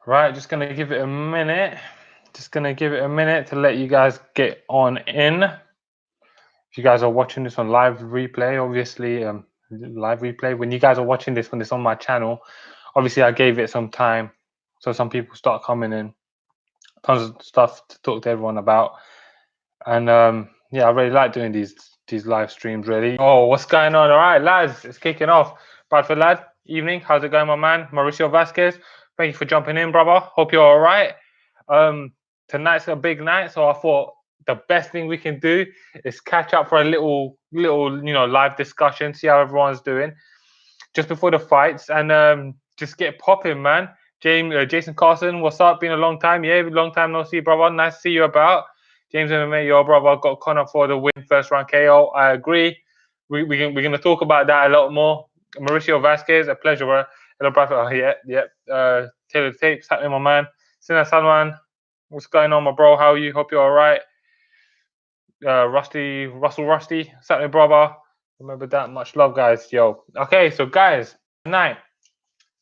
Right, just gonna give it a minute. Just gonna give it a minute to let you guys get on in. If you guys are watching this on live replay, obviously, live replay. When you guys are watching this, when it's on my channel, obviously I gave it some time, so some people start coming in. Tons of stuff to talk to everyone about, and yeah, I really like doing these live streams. Really. Oh, what's going on? All right, lads, it's kicking off. Bradford lad, evening. How's it going, my man? Mauricio Vasquez. Thank you for jumping in, brother. Hope you're all right. Um, Tonight's a big night, so I thought the best thing we can do is catch up for a little, live discussion, see how everyone's doing just before the fights, and just get popping, man. Jason Carson, what's up? Been a long time, yeah, long time no see, brother. Nice to see you about. James MMA, your brother got Connor for the win, first round KO. I agree. We're gonna talk about that a lot more. Mauricio Vasquez, a pleasure. Hello, brother. Oh, yeah. Taylor Tapes, happening, my man. Sina Salman, what's going on, my bro? How are you? Hope you're all right. Russell Rusty, happening, brother. Remember that. Much love, guys. Yo. Okay, so guys, tonight,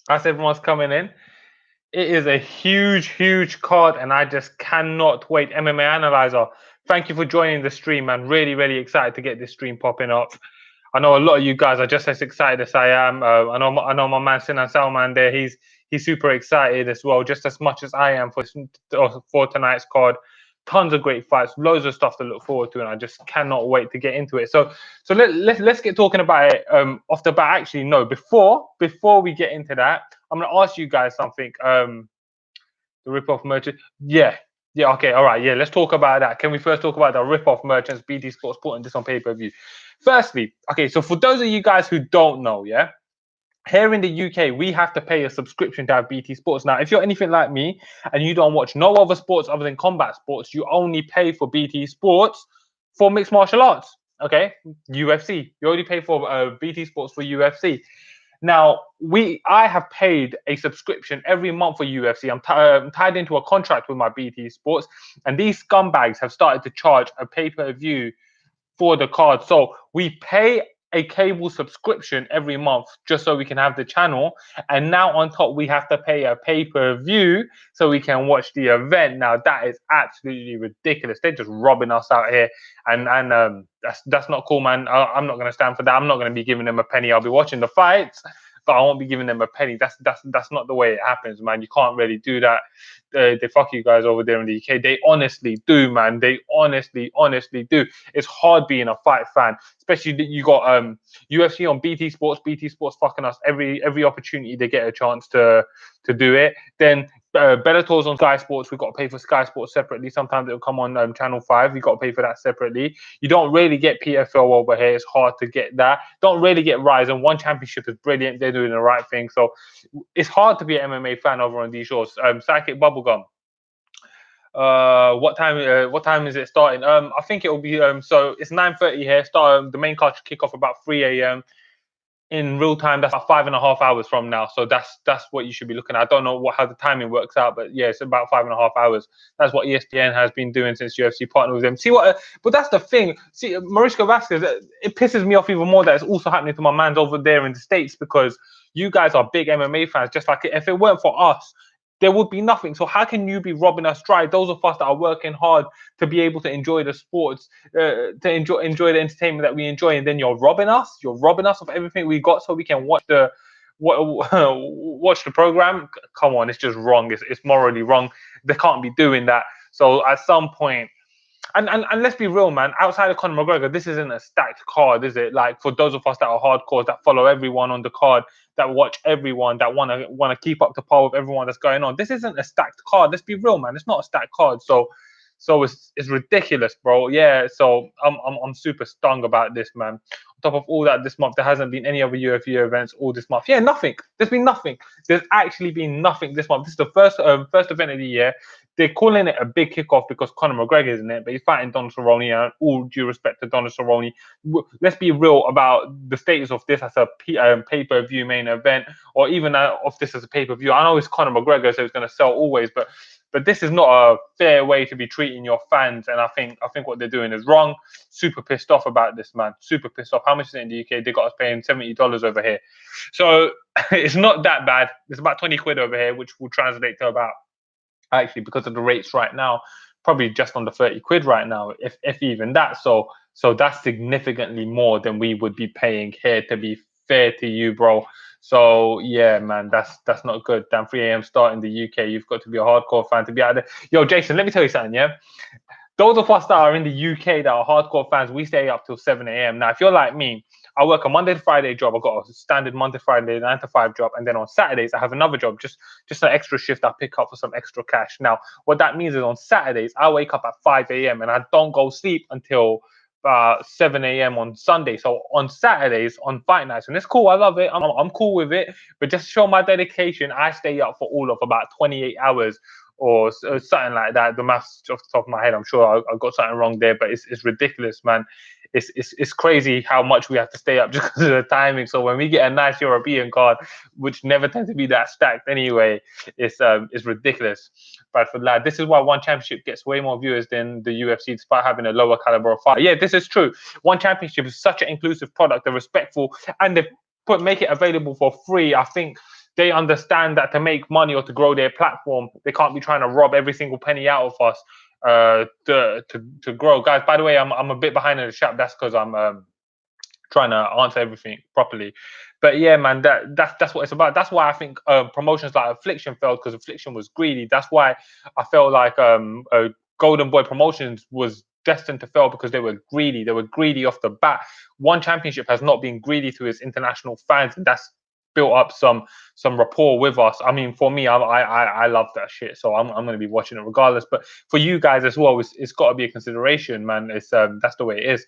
as everyone's coming in, it is a huge card, and I just cannot wait. MMA Analyzer, thank you for joining the stream, man. Really excited to get this stream popping up. I know a lot of you guys are just as excited as I am. I know my man Sinan Salman there. He's super excited as well, just as much as I am for tonight's card. Tons of great fights, loads of stuff to look forward to, and I just cannot wait to get into it. So let's get talking about it off the bat. Actually, no, before we get into that, I'm gonna ask you guys something. The rip-off merchant, yeah, okay, all right, yeah. Let's talk about that. Can we first talk about the rip-off merchants? BT Sports putting this on pay-per-view. Firstly, okay, so for those of you guys who don't know, yeah, here in the UK, we have to pay a subscription to have BT Sports. Now, if you're anything like me and you don't watch no other sports other than combat sports, you only pay for BT Sports for mixed martial arts. Okay, UFC. You only pay for BT Sports for UFC. Now, I have paid a subscription every month for UFC. I'm tied into a contract with my BT Sports, and these scumbags have started to charge a pay-per-view for the card. So we pay a cable subscription every month just so we can have the channel, and now on top we have to pay a pay-per-view so we can watch the event. Now that is absolutely ridiculous. They're just robbing us out here, and that's not cool, man. I'm not going to stand for that. I'm not going to be giving them a penny. I'll be watching the fights, but I won't be giving them a penny. That's not the way it happens, man. You can't really do that. They fuck you guys over there in the UK. They honestly do, man. They honestly do. It's hard being a fight fan, especially that you got UFC on BT Sports. BT Sports fucking us every opportunity they get a chance to do it. Then Bellator's on Sky Sports. We've got to pay for Sky Sports separately. Sometimes it'll come on Channel 5. You've got to pay for that separately. You don't really get PFL over here. It's hard to get that. Don't really get Rise. And One Championship is brilliant. They're doing the right thing. So it's hard to be an MMA fan over on these shows. Psychic Bubblegum. What time is it starting? I think it will be so it's 9:30 here. The main card should kick off about 3 a.m. in real time. That's about 5.5 hours from now. So that's what you should be looking at. I don't know how the timing works out, but yeah, it's about 5.5 hours. That's what ESPN has been doing since UFC partnered with them. But that's the thing. See, Mauricio Vasquez, it pisses me off even more that it's also happening to my mans over there in the States, because you guys are big MMA fans. Just like if it weren't for us, there would be nothing. So how can you be robbing us dry? Those of us that are working hard to be able to enjoy the sports, to enjoy the entertainment that we enjoy, and then you're robbing us. You're robbing us of everything we got so we can watch the program. Come on, it's just wrong. It's morally wrong. They can't be doing that. So at some point, and let's be real, man. Outside of Conor McGregor, this isn't a stacked card, is it? Like, for those of us that are hardcore, that follow everyone on the card, that watch everyone, that wanna keep up to par with everyone that's going on. This isn't a stacked card. Let's be real, man. It's not a stacked card. So it's ridiculous, bro. Yeah. So I'm super stung about this, man. On top of all that, this month there hasn't been any other UFC events all this month. Yeah, nothing. There's been nothing. There's actually been nothing this month. This is the first event of the year. They're calling it a big kickoff because Conor McGregor is in it, but he's fighting Donald Cerrone. And all due respect to Donald Cerrone, let's be real about the status of this as a pay-per-view main event, or even of this as a pay-per-view. I know it's Conor McGregor, so it's going to sell always, but But this is not a fair way to be treating your fans, and I think what they're doing is wrong. Super pissed off about this, man. Super pissed off. How much is it in the UK? They got us paying $70 over here, so it's not that bad. It's about 20 quid over here, which will translate to about, actually, because of the rates right now, probably just under 30 quid right now, if even that. So that's significantly more than we would be paying here, to be fair to you, bro. So yeah, man, that's not good. Damn, 3 a.m. start in the UK. You've got to be a hardcore fan to be out there. Yo, Jason, let me tell you something, yeah? Those of us that are in the UK that are hardcore fans, we stay up till 7 a.m. Now, if you're like me, I work a Monday to Friday job. I've got a standard Monday to Friday 9 to 5 job, and then on Saturdays I have another job, just an extra shift I pick up for some extra cash. Now, what that means is on Saturdays I wake up at 5 a.m. and I don't go sleep until 7 a.m. on Sunday. So on Saturdays, on fight nights, and it's cool. I love it. I'm cool with it. But just to show my dedication, I stay up for all of about 28 hours or something like that. The maths off the top of my head, I'm sure I got something wrong there, but it's ridiculous, man. It's crazy how much we have to stay up just because of the timing. So when we get a nice European card, which never tends to be that stacked anyway, it's ridiculous. But for that, this is why One Championship gets way more viewers than the UFC, despite having a lower caliber of fight. Yeah, this is true. One Championship is such an inclusive product. They're respectful, and they make it available for free. I think they understand that to make money or to grow their platform, they can't be trying to rob every single penny out of us to grow. Guys, by the way, I'm a bit behind in the chat. That's because I'm trying to answer everything properly. But yeah, man, that's what it's about. That's why I think promotions like Affliction failed, because Affliction was greedy. That's why I felt like Golden Boy Promotions was destined to fail, because they were greedy. They were greedy off the bat. One Championship has not been greedy to its international fans, and that's built up some rapport with us. I mean, for me, I love that shit, so I'm going to be watching it regardless. But for you guys as well, it's got to be a consideration, man. It's that's the way it is.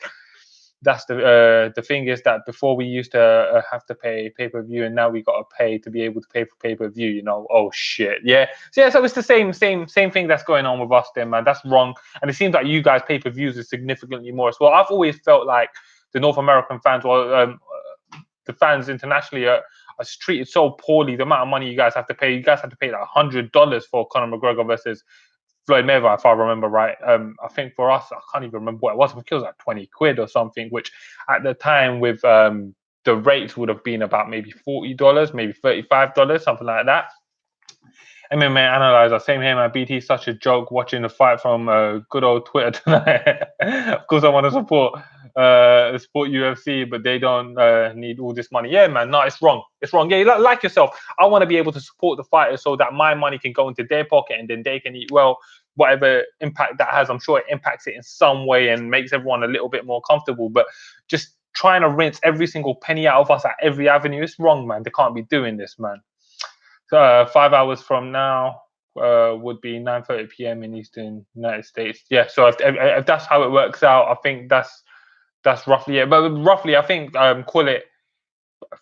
That's the thing is that before we used to have to pay pay-per-view, and now we got to pay to be able to pay for pay-per-view. You know, oh shit, yeah. So yeah, so it's the same thing that's going on with us, then, man. That's wrong, and it seems like you guys pay-per-views is significantly more as well. I've always felt like the North American fans, or the fans internationally, are treated so poorly. The amount of money you guys have to pay, like $100 for Conor McGregor versus Floyd Mayweather, if I remember right. I think for us, I can't even remember what it was. I think it was like 20 quid or something, which at the time with the rates would have been about maybe $40, maybe $35, something like that. MMA Analyzer, same here, man. BT is such a joke watching the fight from good old Twitter tonight. Of course, I want to support UFC, but they don't need all this money. Yeah, man, no, it's wrong. It's wrong. Yeah, like yourself, I want to be able to support the fighters so that my money can go into their pocket and then they can eat well. Whatever impact that has, I'm sure it impacts it in some way and makes everyone a little bit more comfortable. But just trying to rinse every single penny out of us at every avenue, it's wrong, man. They can't be doing this, man. 5 hours from now would be 9:30 p.m. in Eastern United States. Yeah, so if that's how it works out, I think that's roughly it. But roughly, I think call it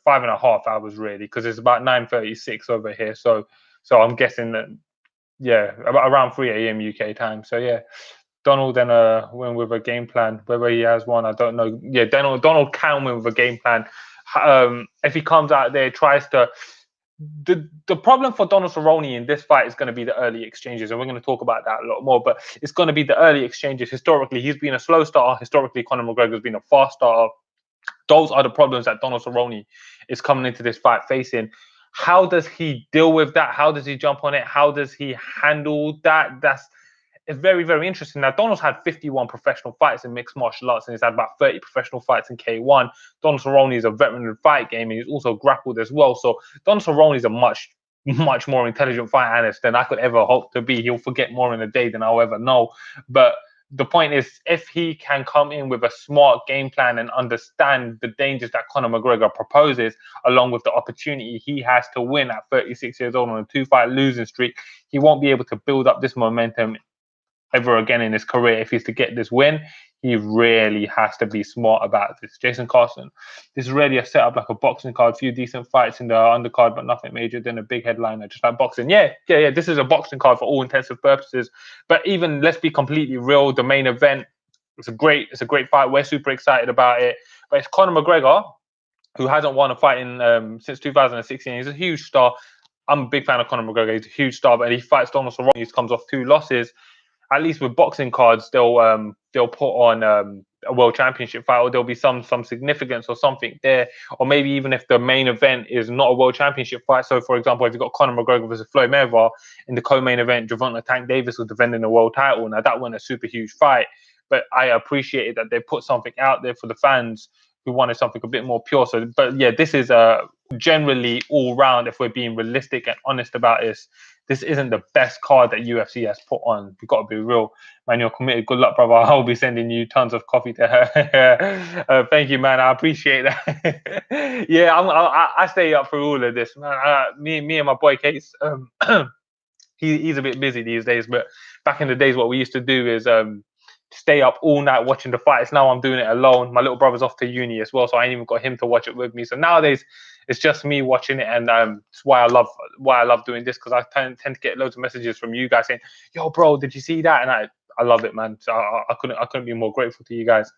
5.5 hours really, because it's about 9:36 over here. So I'm guessing that, yeah, about around 3 a.m. UK time. So yeah, Donald then win with a game plan. Whether he has one, I don't know. Yeah, Donald can win with a game plan. If he comes out there, tries to. The problem for Donald Cerrone in this fight is going to be the early exchanges, and we're going to talk about that a lot more. But it's going to be the early exchanges. Historically, he's been a slow starter. Historically, Conor McGregor has been a fast starter. Those are the problems that Donald Cerrone is coming into this fight facing. How does he deal with that? How does he jump on it? How does he handle that? It's very, very interesting. Now, Donald's had 51 professional fights in mixed martial arts, and he's had about 30 professional fights in K1. Donald Cerrone is a veteran in the fight game, and he's also grappled as well. So Donald Cerrone is a much more intelligent fight analyst than I could ever hope to be. He'll forget more in a day than I'll ever know. But the point is, if he can come in with a smart game plan and understand the dangers that Conor McGregor proposes, along with the opportunity he has to win at 36 years old on a 2-fight losing streak, he won't be able to build up this momentum ever again in his career. If he's to get this win, he really has to be smart about this. Jason Carson, this is really a setup like a boxing card, few decent fights in the undercard, but nothing major than a big headliner, just like boxing. Yeah. This is a boxing card for all intensive purposes. But even, let's be completely real, the main event, it's a great fight. We're super excited about it. But it's Conor McGregor, who hasn't won a fight in since 2016. He's a huge star. I'm a big fan of Conor McGregor. He's a huge star, but he fights Donald Cerrone. He comes off 2 losses. At least with boxing cards, they'll put on a world championship fight, or there'll be some significance or something there, or maybe even if the main event is not a world championship fight. So, for example, if you've got Conor McGregor versus Floyd Mayweather in the co-main event, Gervonta Tank Davis was defending the world title. Now that wasn't a super huge fight, but I appreciated that they put something out there for the fans who wanted something a bit more pure. So, but yeah, this is generally all round. If we're being realistic and honest about this isn't the best card that UFC has put on. We've got to be real. Man, you're committed. Good luck, brother. I'll be sending you tons of coffee to her. Thank you, man. I appreciate that. Yeah, I stay up for all of this, man. Me and my boy Case, he's a bit busy these days, but back in the days, what we used to do is stay up all night watching the fights. Now I'm doing it alone. My little brother's off to uni as well, so I ain't even got him to watch it with me. So nowadays it's just me watching it, and it's why I love doing this, because I tend to get loads of messages from you guys saying, "Yo, bro, did you see that?" And I love it, man. So I couldn't be more grateful to you guys.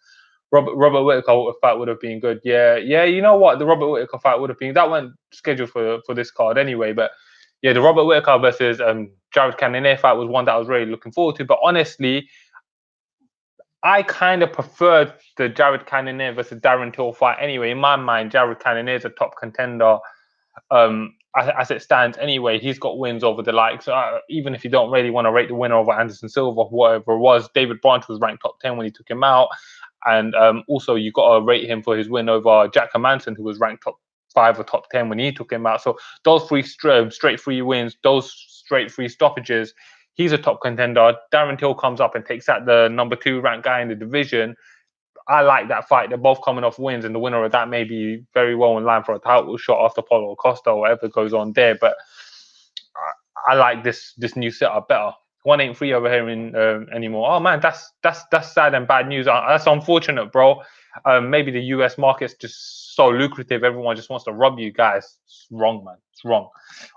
Robert Whittaker fight would have been good. Yeah. You know what? The Robert Whittaker fight would have been, that went scheduled for this card anyway. But yeah, the Robert Whittaker versus Jared Cannonier fight was one that I was really looking forward to. But honestly, I kind of preferred the Jared Cannonier versus Darren Till fight anyway. In my mind, Jared Cannonier is a top contender as it stands anyway. He's got wins over the likes. Even if you don't really want to rate the winner over Anderson Silva, whatever it was, David Branch was ranked top 10 when he took him out. And also, you got to rate him for his win over Jack Hermanson, who was ranked top 5 or top 10 when he took him out. So those 3 straight 3 wins, those straight 3 stoppages, he's a top contender. Darren Till comes up and takes out the number 2 ranked guy in the division. I like that fight. They're both coming off wins, and the winner of that may be very well in line for a title shot after Paulo Costa or whatever goes on there. But I like this new setup better. 183 over here anymore. Oh man, that's sad and bad news. That's unfortunate, bro. Maybe the US market's just so lucrative. Everyone just wants to rob you guys. It's wrong, man. It's wrong.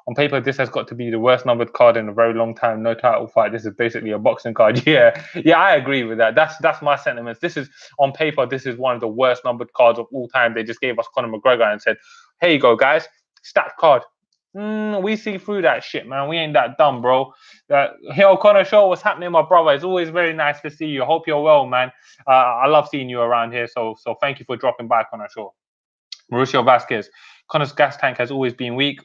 On paper, this has got to be the worst numbered card in a very long time. No title fight. This is basically a boxing card. Yeah, I agree with that. That's my sentiments. This is, on paper, this is one of the worst numbered cards of all time. They just gave us Conor McGregor and said, "Here you go, guys. Stacked card." We see through that shit, man. We ain't that dumb, bro. Yo, Connor Shaw, what's happening, my brother? It's always very nice to see you. Hope you're well, man. I love seeing you around here. So thank you for dropping by, Connor Shaw. Mauricio Vasquez. Connor's gas tank has always been weak.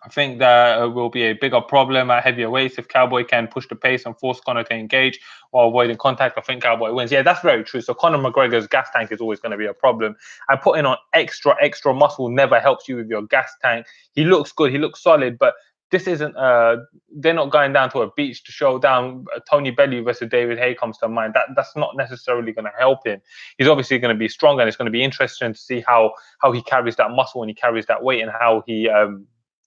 I think that will be a bigger problem at heavier weights. If Cowboy can push the pace and force Conor to engage while avoiding contact, I think Cowboy wins. Yeah, that's very true. So Conor McGregor's gas tank is always going to be a problem. And putting on extra muscle never helps you with your gas tank. He looks good. He looks solid. But this isn't, they're not going down to a beach to show down. Tony Bellew versus David Haye comes to mind. That's not necessarily going to help him. He's obviously going to be strong, and it's going to be interesting to see how he carries that muscle and he carries that weight, and how he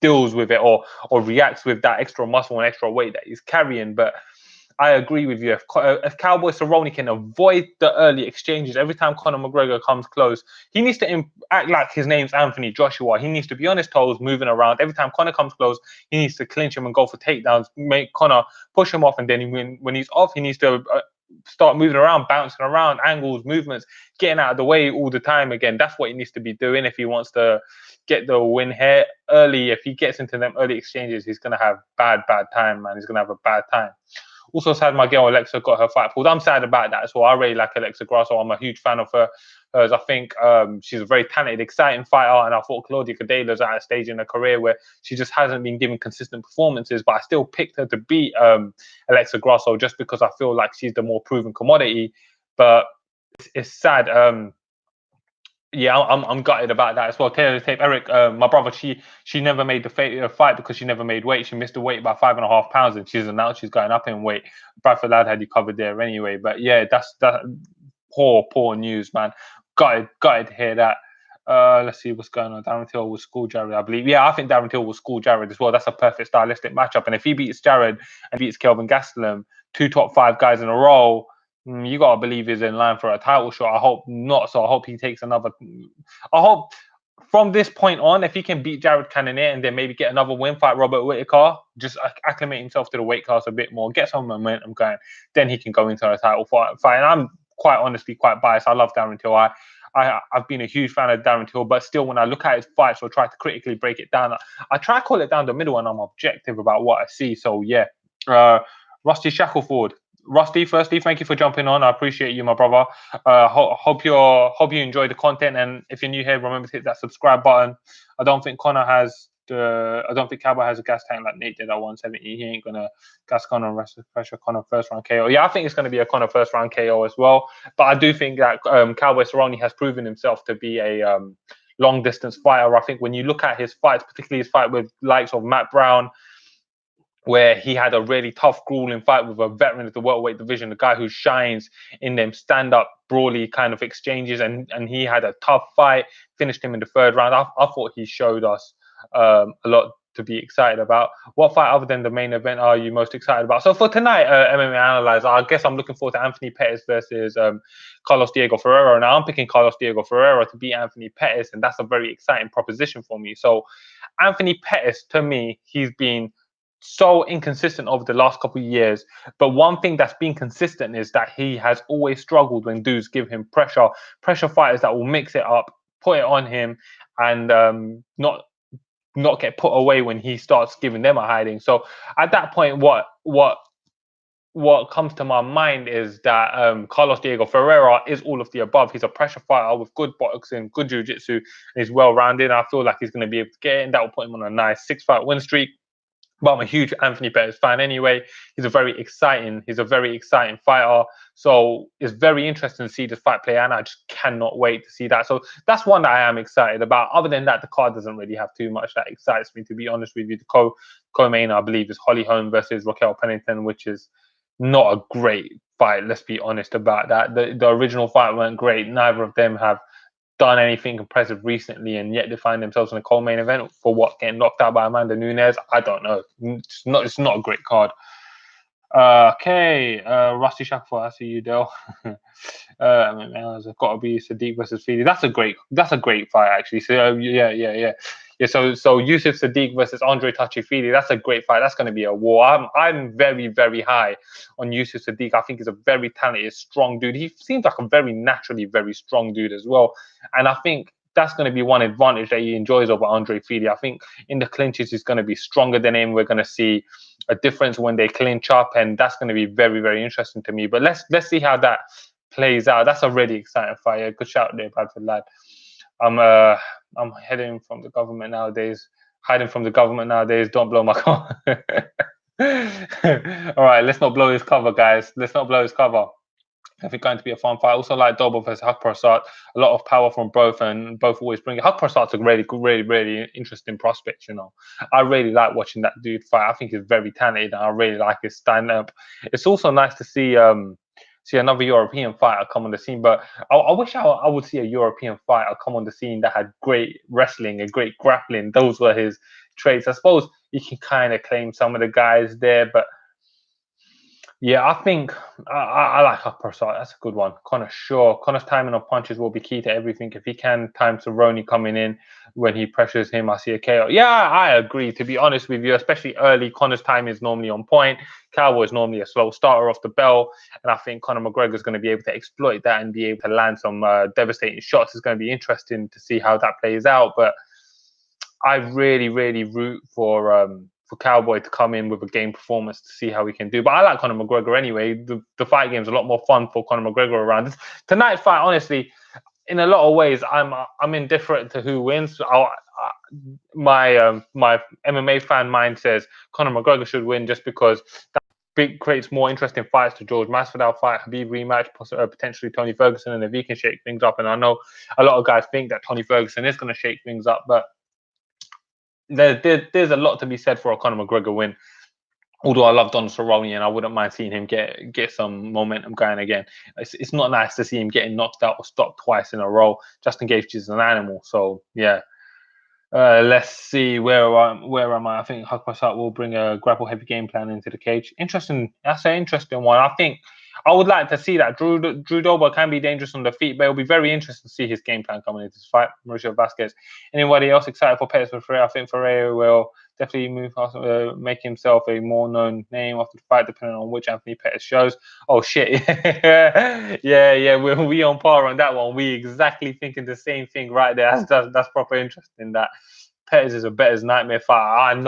deals with it or reacts with that extra muscle and extra weight that he's carrying. But I agree with you. If Cowboy Cerrone can avoid the early exchanges, every time Conor McGregor comes close, he needs to act like his name's Anthony Joshua. He needs to be on his toes, moving around. Every time Conor comes close, he needs to clinch him and go for takedowns, make Conor push him off, and then when he's off, he needs to start moving around, bouncing around, angles, movements, getting out of the way all the time again. That's what he needs to be doing if he wants to get the win here early. If he gets into them early exchanges, he's going to have bad time, man. He's going to have a bad time. Also sad my girl Alexa got her fight pulled. I'm sad about that as well. I really like Alexa Grasso. I'm a huge fan of her. I think she's a very talented, exciting fighter, and I thought Claudia Cadela's at a stage in her career where she just hasn't been given consistent performances, but I still picked her to beat Alexa Grasso just because I feel like she's the more proven commodity. But it's sad. Yeah, I'm gutted about that as well. Taylor Tape, Eric, my brother, she never made the fight because she never made weight. She missed the weight by 5.5 pounds, and she's announced she's going up in weight. Bradford Lad had you covered there anyway. But yeah, that's poor news, man. Gutted to hear that. Let's see what's going on. Darren Till will school Jared, I believe. Yeah, I think Darren Till will school Jared as well. That's a perfect stylistic matchup. And if he beats Jared and beats Kelvin Gastelum, 2 top 5 guys in a row, you got to believe he's in line for a title shot. I hope not. So I hope he takes another. I hope from this point on, if he can beat Jared Cannonier and then maybe get another win, fight Robert Whittaker, just acclimate himself to the weight class a bit more, get some momentum going, then he can go into a title fight. And I'm quite honestly quite biased. I love Darren Till. I've been a huge fan of Darren Till, but still, when I look at his fights or try to critically break it down, I try to call it down the middle, and I'm objective about what I see. So yeah, Rusty Shackleford. Rusty, firstly, thank you for jumping on. I appreciate you, my brother. Hope you enjoy the content, and if you're new here, remember to hit that subscribe button. I don't think Connor has I don't think Cowboy has a gas tank like Nate did at 170. He ain't gonna gas Connor and rest pressure Connor first round KO. Yeah, I think it's gonna be a Connor first round KO as well. But I do think that Cowboy Cerrone has proven himself to be a long distance fighter. I think when you look at his fights, particularly his fight with likes of Matt Brown, where he had a really tough, grueling fight with a veteran of the welterweight division, a guy who shines in them stand-up, brawly kind of exchanges, and he had a tough fight, finished him in the third round. I thought he showed us a lot to be excited about. What fight other than the main event are you most excited about? So for tonight, MMA Analyzer, I guess I'm looking forward to Anthony Pettis versus Carlos Diego Ferreira. Now I'm picking Carlos Diego Ferreira to beat Anthony Pettis, and that's a very exciting proposition for me. So Anthony Pettis, to me, he's been so inconsistent over the last couple of years. But one thing that's been consistent is that he has always struggled when dudes give him pressure fighters that will mix it up, put it on him, and not get put away when he starts giving them a hiding. So at that point, what comes to my mind is that Carlos Diego Ferreira is all of the above. He's a pressure fighter with good boxing, good jiu-jitsu, and he's well-rounded. I feel like he's going to be able to get in. That will put him on a nice 6-fight win streak. But I'm a huge Anthony Pettis fan anyway. He's a very exciting fighter. So it's very interesting to see this fight play, and I just cannot wait to see that. So that's one that I am excited about. Other than that, the card doesn't really have too much that excites me, to be honest with you. The co-main, I believe, is Holly Holm versus Raquel Pennington, which is not a great fight. Let's be honest about that. The original fight weren't great. Neither of them have done anything impressive recently, and yet they find themselves in a co-main event for what, getting knocked out by Amanda Nunes. I don't know. It's not a great card. Okay, Rusty Shackleford, I see you, Dale. It's got to be Sadiq versus Fili. That's a great fight actually. So yeah. So Yusuf Sadiq versus Andre Touchy-Fili. That's a great fight. That's going to be a war. I'm very, very high on Yusuf Sadiq. I think he's a very talented, strong dude. He seems like a very naturally very strong dude as well. And I think that's going to be one advantage that he enjoys over Andre Fili. I think in the clinches he's going to be stronger than him. We're going to see a difference when they clinch up, and that's going to be very, very interesting to me. But let's see how that plays out. That's a really exciting fight. Yeah, good shout there, Bradford lad. I'm hiding from the government nowadays. Don't blow my cover. All right, let's not blow his cover, guys. Let's not blow his cover. I think going to be a fun fight. I also like Dobo versus Haqparast. A lot of power from both, and both always bring it. Haqparast's a really interesting prospect. You know, I really like watching that dude fight. I think he's very talented, and I really like his stand up. It's also nice to see another European fighter come on the scene. But I wish I would see a European fighter come on the scene that had great wrestling and great grappling. Those were his traits. I suppose you can kind of claim some of the guys there, but yeah, I think I like Haqparast. That's a good one. Connor's timing on punches will be key to everything. If he can time Cerrone coming in when he pressures him, I see a KO. Yeah, I agree. To be honest with you, especially early, Connor's time is normally on point. Cowboy is normally a slow starter off the bell, and I think Conor McGregor is going to be able to exploit that and be able to land some devastating shots. It's going to be interesting to see how that plays out. But I really, really root for Cowboy to come in with a game performance to see how he can do. But I like Conor McGregor anyway. The fight game's a lot more fun for Conor McGregor around. Tonight's fight, honestly, in a lot of ways, I'm indifferent to who wins. My MMA fan mind says Conor McGregor should win just because that creates more interesting fights. To George Masvidal fight, Khabib rematch, potentially Tony Ferguson, and if he can shake things up. And I know a lot of guys think that Tony Ferguson is going to shake things up, but there's a lot to be said for a Conor McGregor win. Although I love Donald Cerrone and I wouldn't mind seeing him get some momentum going again. It's not nice to see him getting knocked out or stopped twice in a row. Justin Gaethje is an animal. So yeah. Let's see where am I? I think Haqparast will bring a grapple heavy game plan into the cage. Interesting. That's an interesting one. I think I would like to see that. Drew Dober can be dangerous on the feet, but it'll be very interesting to see his game plan coming into this fight. Mauricio Vasquez. Anybody else excited for Pettis with Ferreira? I think Ferreira will definitely make himself a more known name after the fight, depending on which Anthony Pettis shows. Oh shit, yeah, we on par on that one. We exactly thinking the same thing right there. That's proper interesting. That Pettis is a better's nightmare fighter.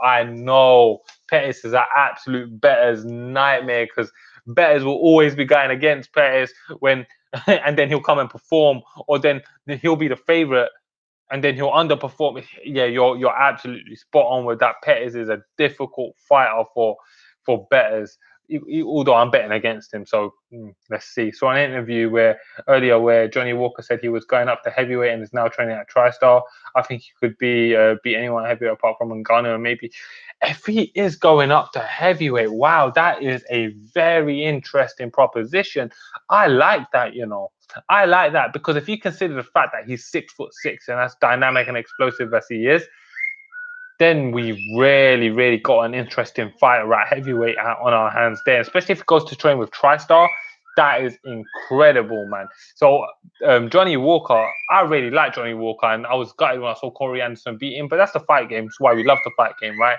I know. Pettis is an absolute better's nightmare because betters will always be going against Pettis when, and then he'll come and perform, or then he'll be the favorite and then he'll underperform. Yeah, you're absolutely spot on with that. Pettis is a difficult fighter for betters. Although I'm betting against him, so let's see. So an interview where Johnny Walker said he was going up to heavyweight and is now training at TriStar. I think he could beat anyone heavyweight apart from Ngannou, and maybe if he is going up to heavyweight. Wow, that is a very interesting proposition. I like that, I like that because if you consider the fact that he's 6'6" and as dynamic and explosive as he is, then we really got an interesting fighter at heavyweight on our hands there, especially if he goes to train with TriStar. That is incredible, man. So Johnny Walker, I really like Johnny Walker, and I was gutted when I saw Corey Anderson beat him, but that's the fight game. It's why we love the fight game, right?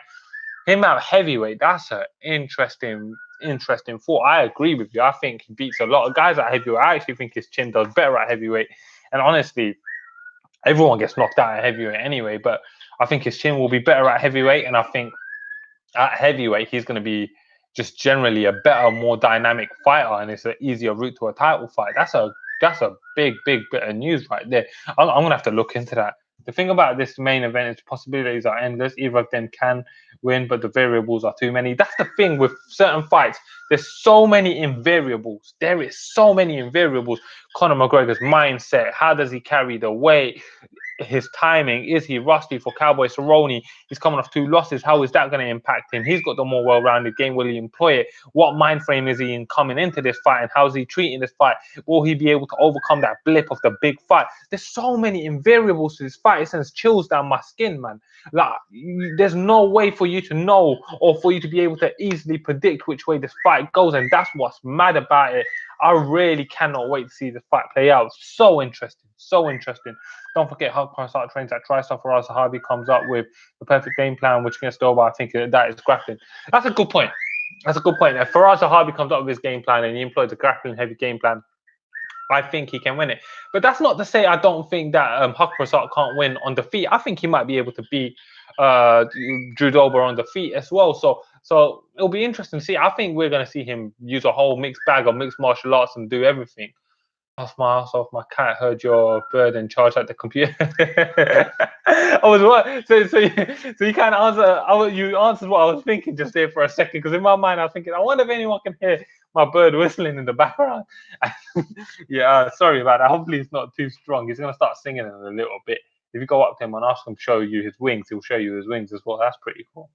Him at heavyweight, that's an interesting thought. I agree with you. I think he beats a lot of guys at heavyweight. I actually think his chin does better at heavyweight. And honestly, everyone gets knocked out at heavyweight anyway, but I think his chin will be better at heavyweight. And I think at heavyweight, he's going to be just generally a better, more dynamic fighter, and it's an easier route to a title fight. That's a big bit of news right there. I'm going to have to look into that. The thing about this main event is possibilities are endless. Either of them can win, but the variables are too many. That's the thing with certain fights. There's so many invariables. There is so many invariables. Conor McGregor's mindset. How does he carry the weight? His timing. Is he rusty for Cowboy Cerrone? He's coming off 2 losses. How is that going to impact him? He's got the more well-rounded game. Will he employ it? What mind frame is he in coming into this fight, and how is he treating this fight? Will he be able to overcome that blip of the big fight? There's so many invariables to this fight. It sends chills down my skin, man. Like, there's no way for you to know or for you to be able to easily predict which way this fight goes, and that's what's mad about it. I really cannot wait to see this fight play out. So interesting, so interesting. Don't forget, Hulk Start trains at TriStar. Faraz Zahabi comes up with the perfect game plan, which against Doba, I think that is grappling. That's a good point. That's a good point. If Faraz Zahabi comes up with his game plan and he employs a grappling heavy game plan, I think he can win it. But that's not to say I don't think that Huck Prasad can't win on the feet. I think he might be able to beat Drew Dober on the feet as well. So it'll be interesting to see. I think we're going to see him use a whole mixed bag of mixed martial arts and do everything. Off my ass off, my cat heard your bird and charged at the computer. I was what? So you kind of you answered what I was thinking just there for a second, because in my mind I was thinking, I wonder if anyone can hear my bird whistling in the background. Yeah, sorry about that. Hopefully it's not too strong. He's gonna start singing in a little bit. If you go up to him and ask him to show you his wings, he'll show you his wings as well. That's pretty cool.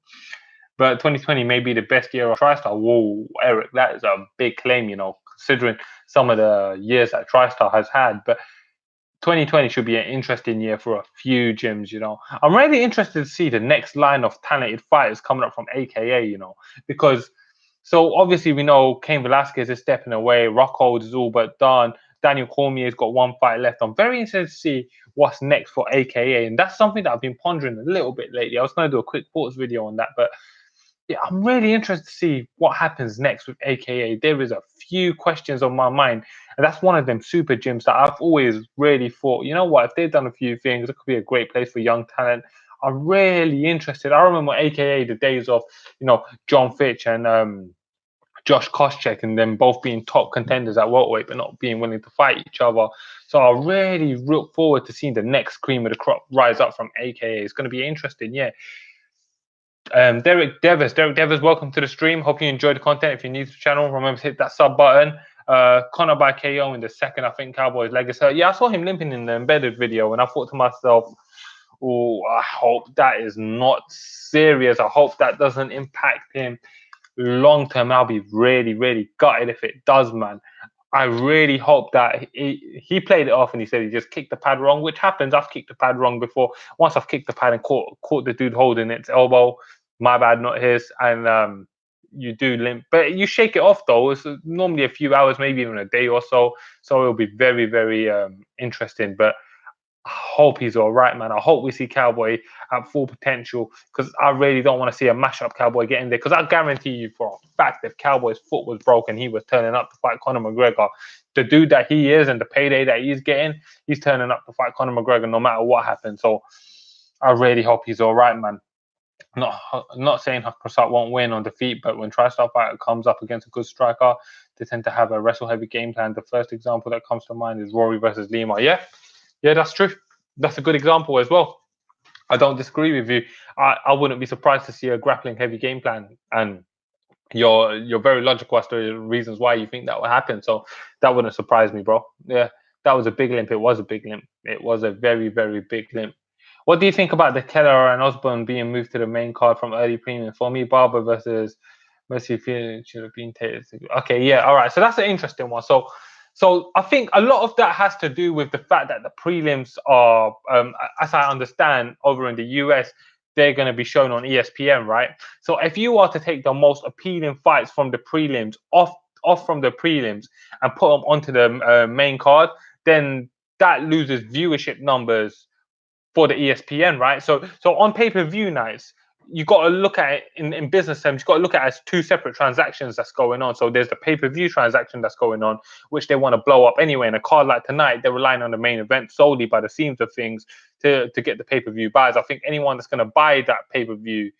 But 2020 may be the best year of TriStar. Whoa, Eric, that is a big claim, considering some of the years that TriStar has had. But 2020 should be an interesting year for a few gyms, I'm really interested to see the next line of talented fighters coming up from AKA, because so obviously we know Cain Velasquez is stepping away, Rockhold is all but done, Daniel Cormier's got 1 fight left. I'm very interested to see what's next for AKA, and that's something that I've been pondering a little bit lately. I was going to do a quick thoughts video on that, but yeah, I'm really interested to see what happens next with AKA. There is a few questions on my mind, and that's one of them super gyms that I've always really thought, you know what, if they've done a few things, it could be a great place for young talent. I'm really interested. I remember AKA the days of, John Fitch and Josh Koscheck, and them both being top contenders at welterweight, but not being willing to fight each other. So I really look forward to seeing the next cream of the crop rise up from AKA. It's going to be interesting, yeah. Derek Devers, welcome to the stream. Hope you enjoyed the content. If you're new to the channel, remember to hit that sub button. Conor by KO in the second. I think Cowboy's leg is hurt. Yeah, I saw him limping in the embedded video, and I thought to myself, oh, I hope that is not serious. I hope that doesn't impact him long term. I'll be really gutted if it does, man. I really hope that he played it off and he said he just kicked the pad wrong, which happens. I've kicked the pad wrong before. Once I've kicked the pad and caught the dude holding its elbow, my bad, not his. And you do limp, but you shake it off though. It's normally a few hours, maybe even a day or so. So it'll be very interesting. But I hope he's all right, man. I hope we see Cowboy at full potential, because I really don't want to see a mash-up Cowboy get in there. Because I guarantee you for a fact, if Cowboy's foot was broken, he was turning up to fight Conor McGregor. The dude that he is and the payday that he's getting, he's turning up to fight Conor McGregor no matter what happens. So I really hope he's all right, man. Not not saying Prasad won't win on defeat, but when TriStar fighter comes up against a good striker, they tend to have a wrestle heavy game plan. The first example that comes to mind is Rory versus Lima. Yeah, that's true. That's a good example as well. I don't disagree with you. I wouldn't be surprised to see a grappling heavy game plan, and you're very logical as to the reasons why you think that would happen. So that wouldn't surprise me, bro. Yeah, that was a big limp. It was a big limp. It was a very, very big limp. What do you think about the Keller and Osborne being moved to the main card from early premium? For me, Barber versus Mercy should have been taken. Okay, yeah, all right. So that's an interesting one. So I think a lot of that has to do with the fact that the prelims are, as I understand, over in the US, they're going to be shown on ESPN, right? So if you are to take the most appealing fights from the prelims off from the prelims and put them onto the main card, then that loses viewership numbers for the ESPN, right? So on pay-per-view nights, you got to look at it in business terms. You got to look at it as two separate transactions that's going on. So there's the pay-per-view transaction that's going on, which they want to blow up anyway. In a card like tonight, they're relying on the main event solely by the seams of things to get the pay-per-view buys. I think anyone that's going to buy that pay-per-view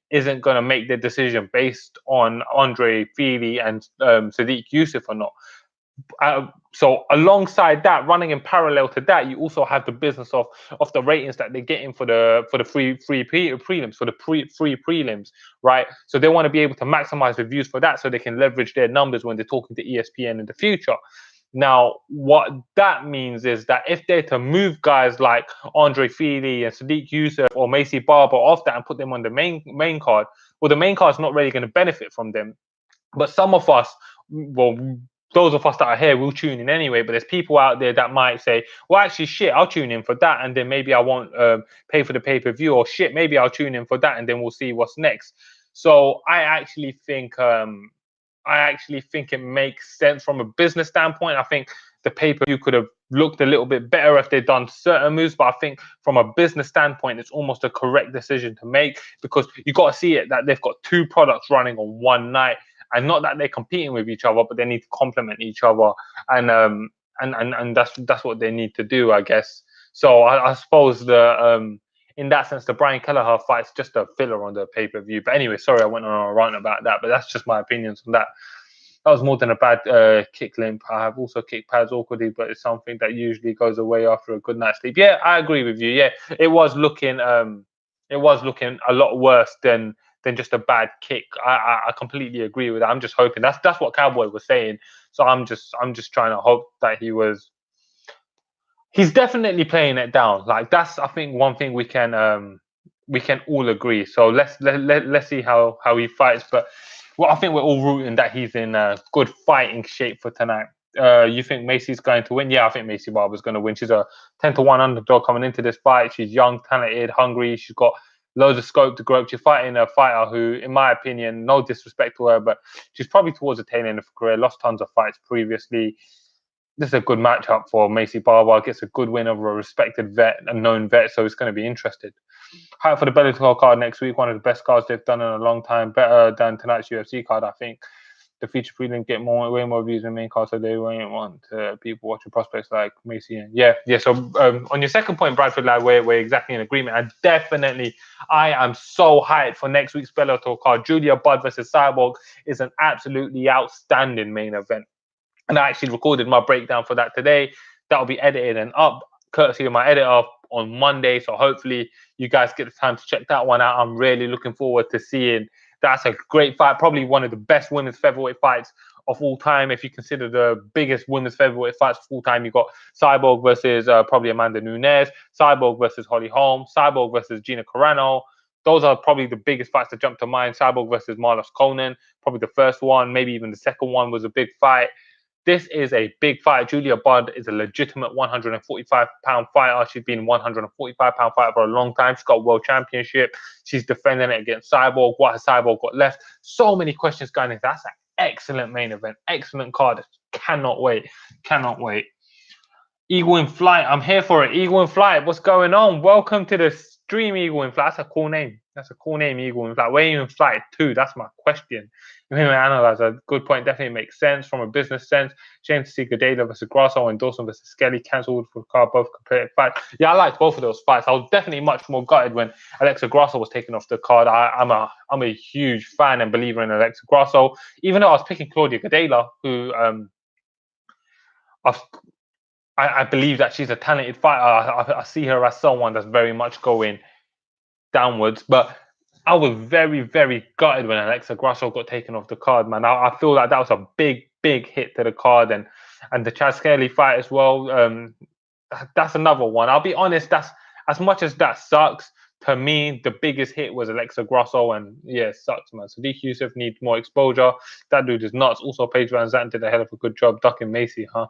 isn't going to make their decision based on Andre Feely and Sadiq Yusuf or not. So alongside that, running in parallel to that, you also have the business of the ratings that they're getting for the free prelims, for the free prelims, right? So they want to be able to maximize the views for that, so they can leverage their numbers when they're talking to ESPN in the future. Now, what that means is that if they're to move guys like Andre Feely and Sadiq Yusuf or Macy Barber off that and put them on the main card, well, the main card's not really going to benefit from them. But some of us, well, those of us that are here will tune in anyway. But there's people out there that might say, well, actually, shit, I'll tune in for that, and then maybe I won't pay for the pay-per-view, or shit, maybe I'll tune in for that, and then we'll see what's next. So I actually think it makes sense from a business standpoint. I think the pay-per-view could have looked a little bit better if they'd done certain moves, but I think from a business standpoint, it's almost a correct decision to make, because you got to see it that they've got two products running on one night. And not that they're competing with each other, but they need to complement each other, and that's what they need to do, I guess. So I suppose in that sense, the Brian Kelleher fight's just a filler on the pay-per-view. But anyway, sorry, I went on a rant about that, but that's just my opinions on that. That was more than a bad kick limp. I have also kicked pads awkwardly, but it's something that usually goes away after a good night's sleep. Yeah, I agree with you. Yeah, it was looking a lot worse than just a bad kick. I completely agree with that. I'm just hoping that's what Cowboy was saying. So I'm just trying to hope that he's definitely playing it down. Like, that's, I think, one thing we can all agree. So let's see how he fights. But well, I think we're all rooting that he's in good fighting shape for tonight. You think Macy's going to win? Yeah, I think Macy Barber's going to win. She's a 10-1 underdog coming into this fight. She's young, talented, hungry. She's got loads of scope to grow. She's fighting a fighter who, in my opinion, no disrespect to her, but she's probably towards the tail end of her career, lost tons of fights previously. This is a good matchup for Macy Barber. Gets a good win over a respected vet, a known vet, so it's going to be interesting. Hype for the Bellator card next week. One of the best cards they've done in a long time. Better than tonight's UFC card, I think. The feature prelim get way more views than main card, so they won't want people watching prospects like Macy. And yeah. So on your second point, Bradford, lad, we're exactly in agreement. And definitely, I am so hyped for next week's Bellator card. Julia Budd versus Cyborg is an absolutely outstanding main event. And I actually recorded my breakdown for that today. That'll be edited and up, courtesy of my editor, on Monday. So hopefully you guys get the time to check that one out. I'm really looking forward to seeing. That's a great fight. Probably one of the best women's featherweight fights of all time. If you consider the biggest women's featherweight fights of all time, you've got Cyborg versus probably Amanda Nunes, Cyborg versus Holly Holm, Cyborg versus Gina Carano. Those are probably the biggest fights that jump to mind. Cyborg versus Marlos Conan, probably the first one. Maybe even the second one was a big fight. This is a big fight. Julia Budd is a legitimate 145-pound fighter. She's been 145-pound fighter for a long time. She's got a world championship. She's defending it against Cyborg. What has Cyborg got left? So many questions going into that. That's an excellent main event. Excellent card. Cannot wait. Cannot wait. Eagle in Flight. I'm here for it. Eagle in Flight. What's going on? Welcome to the stream, Eagle in Flight. That's a cool name. That's a cool name, Eagle in Flight. Where are you in flight to? That's my question. Analyze a good point. Definitely makes sense from a business sense. Shame to see Gadela versus Grasso and Dawson versus Skelly cancelled for the card. Both competitive fights. Yeah, I liked both of those fights. I was definitely much more gutted when Alexa Grasso was taken off the card. I'm a huge fan and believer in Alexa Grasso. Even though I was picking Claudia Gadela, who I've I believe that she's a talented fighter. I see her as someone that's very much going downwards. But I was very, very gutted when Alexa Grasso got taken off the card, man. I feel like that was a big, big hit to the card, and the Chad Skelly fight as well. That's another one. I'll be honest. That's as much as that sucks. To me, the biggest hit was Alexa Grasso, and yeah, it sucks, man. Sadiq Youssef needs more exposure. That dude is nuts. Also, Paige Van Zandt did a hell of a good job ducking Macy, huh?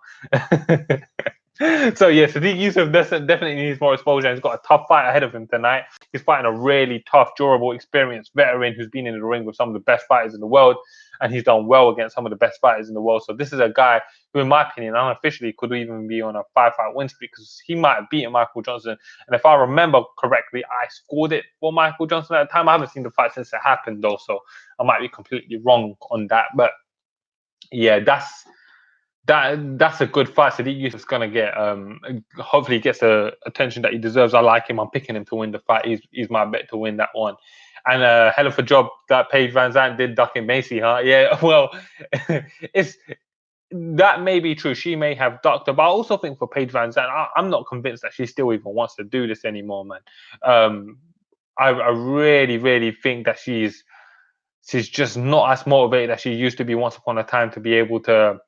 So yeah, Sadiq Youssef definitely needs more exposure. He's got a tough fight ahead of him tonight. He's fighting a really tough, durable, experienced veteran who's been in the ring with some of the best fighters in the world, and he's done well against some of the best fighters in the world. So this is a guy who, in my opinion, unofficially could even be on a 5-fight win streak because he might have beaten Michael Johnson. And if I remember correctly, I scored it for Michael Johnson at the time. I haven't seen the fight since it happened, though, so I might be completely wrong on that. But yeah, that's a good fight. Sadiq Yusuf's gonna get hopefully he gets the attention that he deserves. I like him. I'm picking him to win the fight. He's my bet to win that one. And hell of a job that Paige Van Zandt did ducking Macy, huh? Yeah, well, it's that may be true. She may have ducked her, but I also think for Paige Van Zandt, I'm not convinced that she still even wants to do this anymore, man. I really, really think that she's just not as motivated as she used to be once upon a time to be able to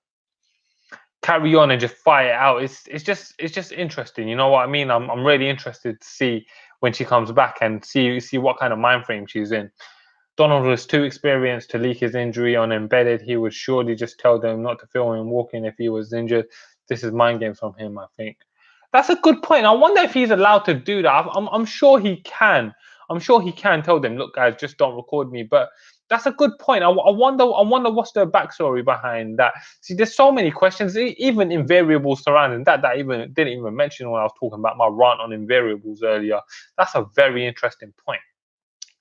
carry on and just fight it out. It's just interesting. You know what I mean? I'm really interested to see when she comes back and see what kind of mind frame she's in. Donald was too experienced to leak his injury on Embedded. He would surely just tell them not to film him walking if he was injured. This is mind games from him, I think. That's a good point. I wonder if he's allowed to do that. I'm sure he can. I'm sure he can tell them, look, guys, just don't record me. But that's a good point. I wonder what's the backstory behind that. See, there's so many questions, even in variables surrounding that I even didn't even mention when I was talking about my rant on invariables earlier. That's a very interesting point.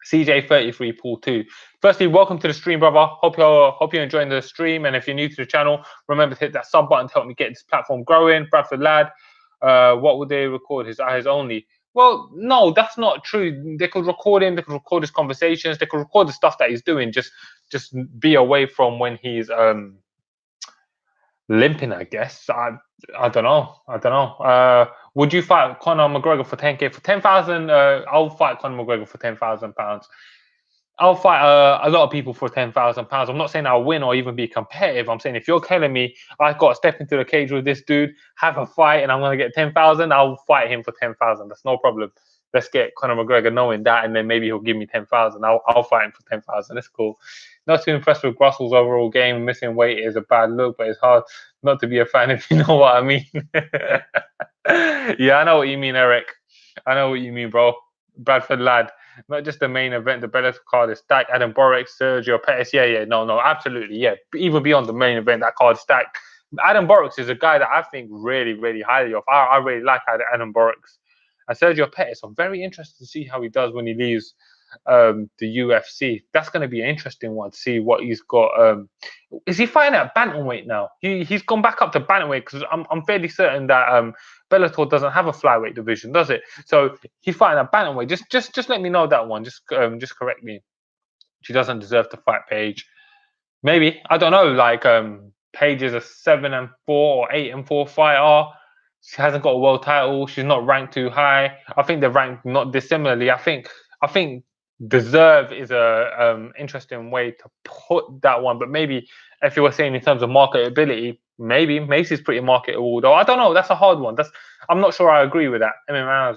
CJ33 Pool 2. Firstly, welcome to the stream, brother. Hope you're enjoying the stream. And if you're new to the channel, remember to hit that sub button to help me get this platform growing. Bradford Lad, what would they record? His eyes only. Well, no, that's not true. They could record him. They could record his conversations. They could record the stuff that he's doing. Just be away from when he's limping, I guess. I don't know. Would you fight Conor McGregor for 10K? For 10,000, I'll fight Conor McGregor for £10,000. I'll fight a lot of people for £10,000. I'm not saying I'll win or even be competitive. I'm saying if you're telling me I've got to step into the cage with this dude, have a fight, and I'm going to get 10,000, I'll fight him for 10,000. That's no problem. Let's get Conor McGregor knowing that, and then maybe he'll give me 10,000. I'll fight him for 10,000. That's cool. Not too impressed with Russell's overall game. Missing weight is a bad look, but it's hard not to be a fan if you know what I mean. Yeah, I know what you mean, Eric. I know what you mean, bro. Bradford Lad. Not just the main event, the Bellator card is stacked. Adam Boric, Sergio Pettis. Yeah, no, absolutely. Yeah, even beyond the main event, that card is stacked. Adam Boric is a guy that I think really, really highly of. I really like Adam Boric. And Sergio Pettis, I'm very interested to see how he does when he leaves the UFC. That's going to be an interesting one to see what he's got. Is he fighting at bantamweight now? He's gone back up to bantamweight because I'm fairly certain that Bellator doesn't have a flyweight division, does it? So he's fighting at bantamweight. Just let me know that one. Just correct me. She doesn't deserve to fight Paige. Maybe, I don't know. Like Paige is a 7-4 or 8-4 fighter. She hasn't got a world title. She's not ranked too high. I think they're ranked not dissimilarly. I think deserve is a interesting way to put that one. But maybe if you were saying in terms of marketability, maybe Macy's pretty marketable. Though I don't know. That's a hard one. I'm not sure I agree with that.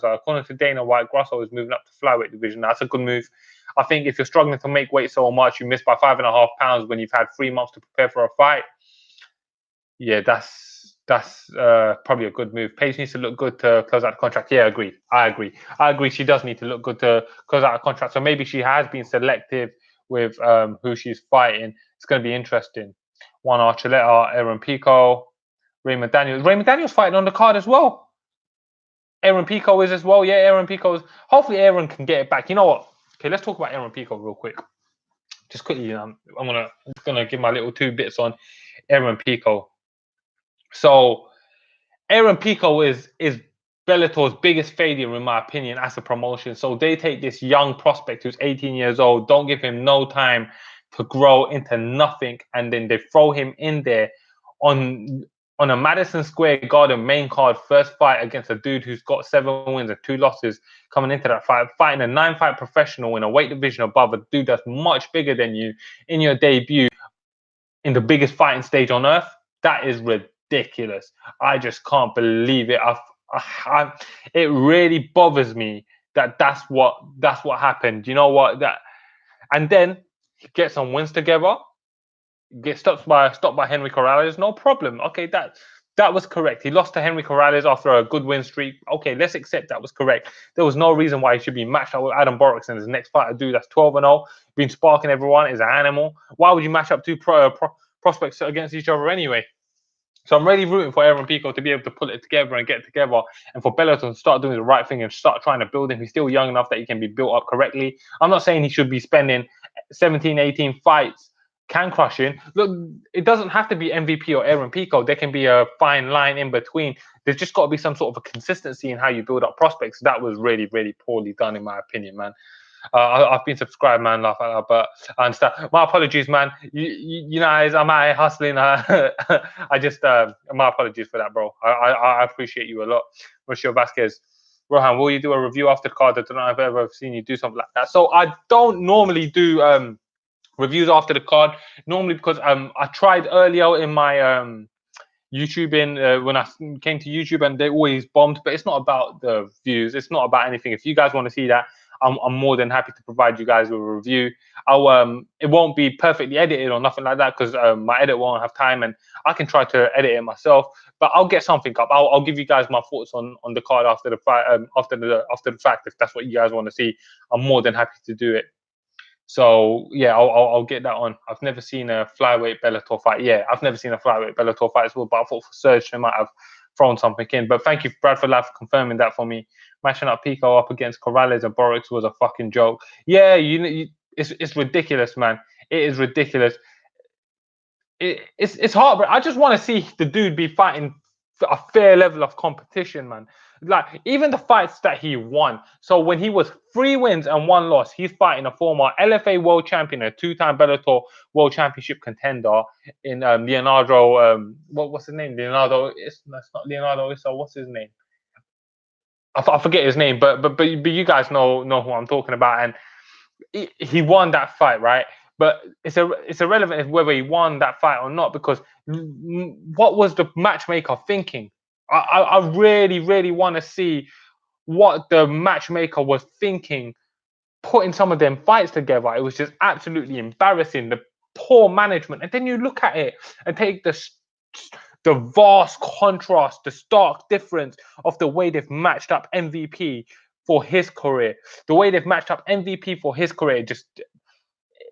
According to Dana White, Grasso is moving up to flyweight division. That's a good move. I think if you're struggling to make weight so much, you miss by 5.5 pounds when you've had 3 months to prepare for a fight. Yeah, that's probably a good move. Paige needs to look good to close out the contract. Yeah, I agree. She does need to look good to close out a contract. So maybe she has been selective with who she's fighting. It's going to be interesting. Juan Archuleta, Aaron Pico. Raymond Daniels. Raymond Daniels fighting on the card as well. Aaron Pico is as well. Yeah, Aaron Pico's. Hopefully, Aaron can get it back. You know what? Okay, let's talk about Aaron Pico real quick. Just quickly, I'm gonna give my little 2 bits on Aaron Pico. So, Aaron Pico is Bellator's biggest failure in my opinion as a promotion. So they take this young prospect who's 18 years old, don't give him no time to grow into nothing, and then they throw him in there on a Madison Square Garden main card first fight against a dude who's got 7 wins and 2 losses coming into that fight, fighting a 9-fight professional in a weight division above a dude that's much bigger than you in your debut in the biggest fighting stage on earth. That is ridiculous. I just can't believe it. It really bothers me that that's what happened. You know what? And then get some wins together, get stopped by Henry Corrales, no problem. Okay, that was correct. He lost to Henry Corrales after a good win streak. Okay, let's accept that was correct. There was no reason why he should be matched up with Adam Borix in his next fight. A dude that's 12-0, been sparking everyone, is an animal. Why would you match up 2 prospects against each other anyway? So I'm really rooting for Aaron Pico to be able to pull it together and get together, and for Bellator to start doing the right thing and start trying to build him. He's still young enough that he can be built up correctly. I'm not saying he should be spending 17, 18 fights can crushing. Look, it doesn't have to be MVP or Aaron Pico. There can be a fine line in between. There's just got to be some sort of a consistency in how you build up prospects. That was really, really poorly done, in my opinion, man. I've been subscribed, man, but I understand. My apologies, man. You guys, I'm out here hustling. I just, my apologies for that, bro. I appreciate you a lot. Rocio Vasquez. Rohan, will you do a review after the card? I don't know if I've ever seen you do something like that. So I don't normally do reviews after the card, normally because I tried earlier in my YouTube when I came to YouTube, and they always bombed. But it's not about the views. It's not about anything. If you guys want to see that, I'm more than happy to provide you guys with a review. It won't be perfectly edited or nothing like that, because my edit won't have time, and I can try to edit it myself. But I'll get something up. I'll give you guys my thoughts on the card after the fight, after the fact. If that's what you guys want to see, I'm more than happy to do it. So yeah, I'll get that on. I've never seen a flyweight Bellator fight. Yeah, I've never seen a flyweight Bellator fight as well. But I thought for Serge, they might have thrown something in. But thank you, Bradford Lab, for confirming that for me. Matching up Pico up against Corrales and Borix was a fucking joke. Yeah, it's ridiculous, man. It is ridiculous. It's hard, I just want to see the dude be fighting a fair level of competition, man. Like, even the fights that he won. So when he was 3 wins and 1 loss, he's fighting a former LFA world champion, a 2-time Bellator world championship contender in Leonardo. What's his name? Leonardo. That's not Leonardo. So what's his name? I forget his name, but you guys know who I'm talking about, and he won that fight, right? But it's irrelevant whether he won that fight or not, because what was the matchmaker thinking? I really, really want to see what the matchmaker was thinking, putting some of them fights together. It was just absolutely embarrassing, the poor management. And then you look at it and take the vast contrast, the stark difference of the way they've matched up MVP for his career. The way they've matched up MVP for his career,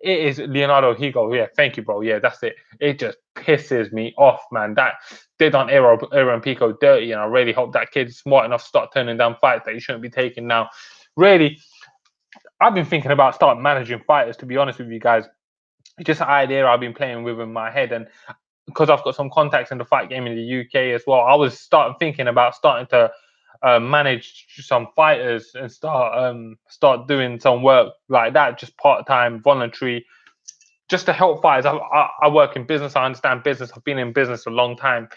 it is Leonardo Higo. Yeah, thank you, bro. Yeah, that's it. It just pisses me off, man. That they done Aaron Pico dirty, and I really hope that kid's smart enough to start turning down fights that he shouldn't be taking now. Really, I've been thinking about starting managing fighters, to be honest with you guys. It's just an idea I've been playing with in my head, and because I've got some contacts in the fight game in the UK as well, I was thinking about starting to manage some fighters and start doing some work like that, just part-time, voluntary, just to help fighters. I work in business. I understand business. I've been in business a long time,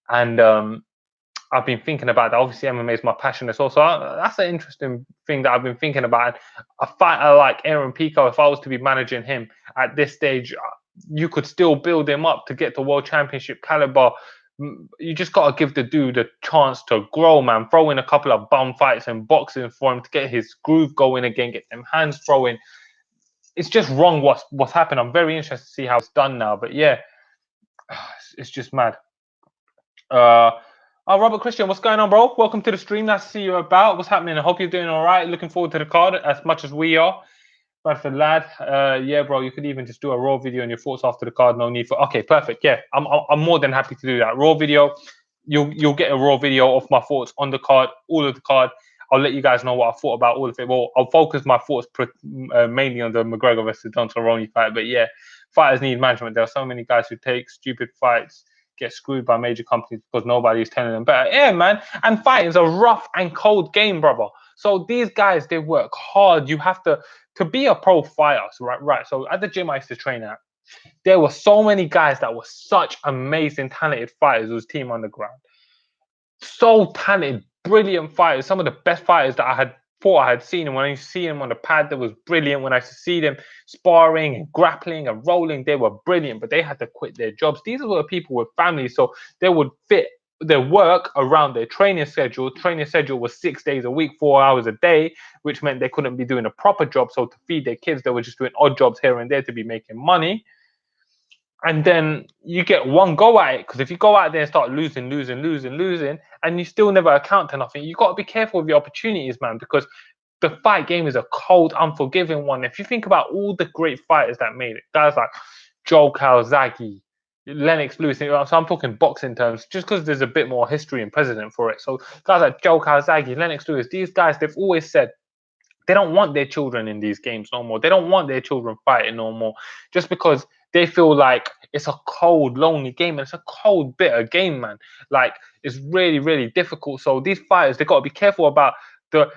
and I've been thinking about that. Obviously, MMA is my passion as well, so that's an interesting thing that I've been thinking about. A fighter like Aaron Pico, if I was to be managing him at this stage, you could still build him up to get to world championship caliber. You just got to give the dude a chance to grow, man. Throw in a couple of bum fights and boxing for him to get his groove going again, get them hands throwing. It's just wrong what's happened. I'm very interested to see how it's done now. But yeah, it's just mad. Robert Christian, what's going on, bro? Welcome to the stream. Nice to see you about. What's happening? I hope you're doing all right. Looking forward to the card as much as we are. Bradford lad, yeah, bro, you could even just do a raw video on your thoughts after the card. No need for. Okay, perfect. Yeah, I'm more than happy to do that. Raw video. You'll get a raw video of my thoughts on the card, all of the card. I'll let you guys know what I thought about all of it. Well, I'll focus my thoughts mainly on the McGregor versus Don Cerrone fight. But yeah, fighters need management. There are so many guys who take stupid fights, get screwed by major companies because nobody's telling them better. Yeah, man. And fighting is a rough and cold game, brother. So these guys, they work hard. You have to be a pro fighter, right? So at the gym I used to train at, there were so many guys that were such amazing, talented fighters. It was Team Underground. So talented, brilliant fighters. Some of the best fighters that I had thought I had seen. And when I used to see them on the pad, that was brilliant. When I used to see them sparring and grappling and rolling, they were brilliant. But they had to quit their jobs. These were people with families, so they would fit their work around their training schedule. Training schedule was 6 days a week, 4 hours a day, which meant they couldn't be doing a proper job. So to feed their kids, they were just doing odd jobs here and there to be making money. And then you get one go at it, because if you go out there and start losing, and you still never account to nothing, you got to be careful with your opportunities, man, because the fight game is a cold, unforgiving one. If you think about all the great fighters that made it, guys like Joe Calzaghe, Lennox Lewis, so I'm talking boxing terms, just because there's a bit more history and precedent for it. So guys like Joe Calzaghe, Lennox Lewis, these guys, they've always said they don't want their children in these games no more. They don't want their children fighting no more, just because they feel like it's a cold, lonely game, and it's a cold, bitter game, man. Like, it's really, really difficult. So these fighters, they got to be careful about the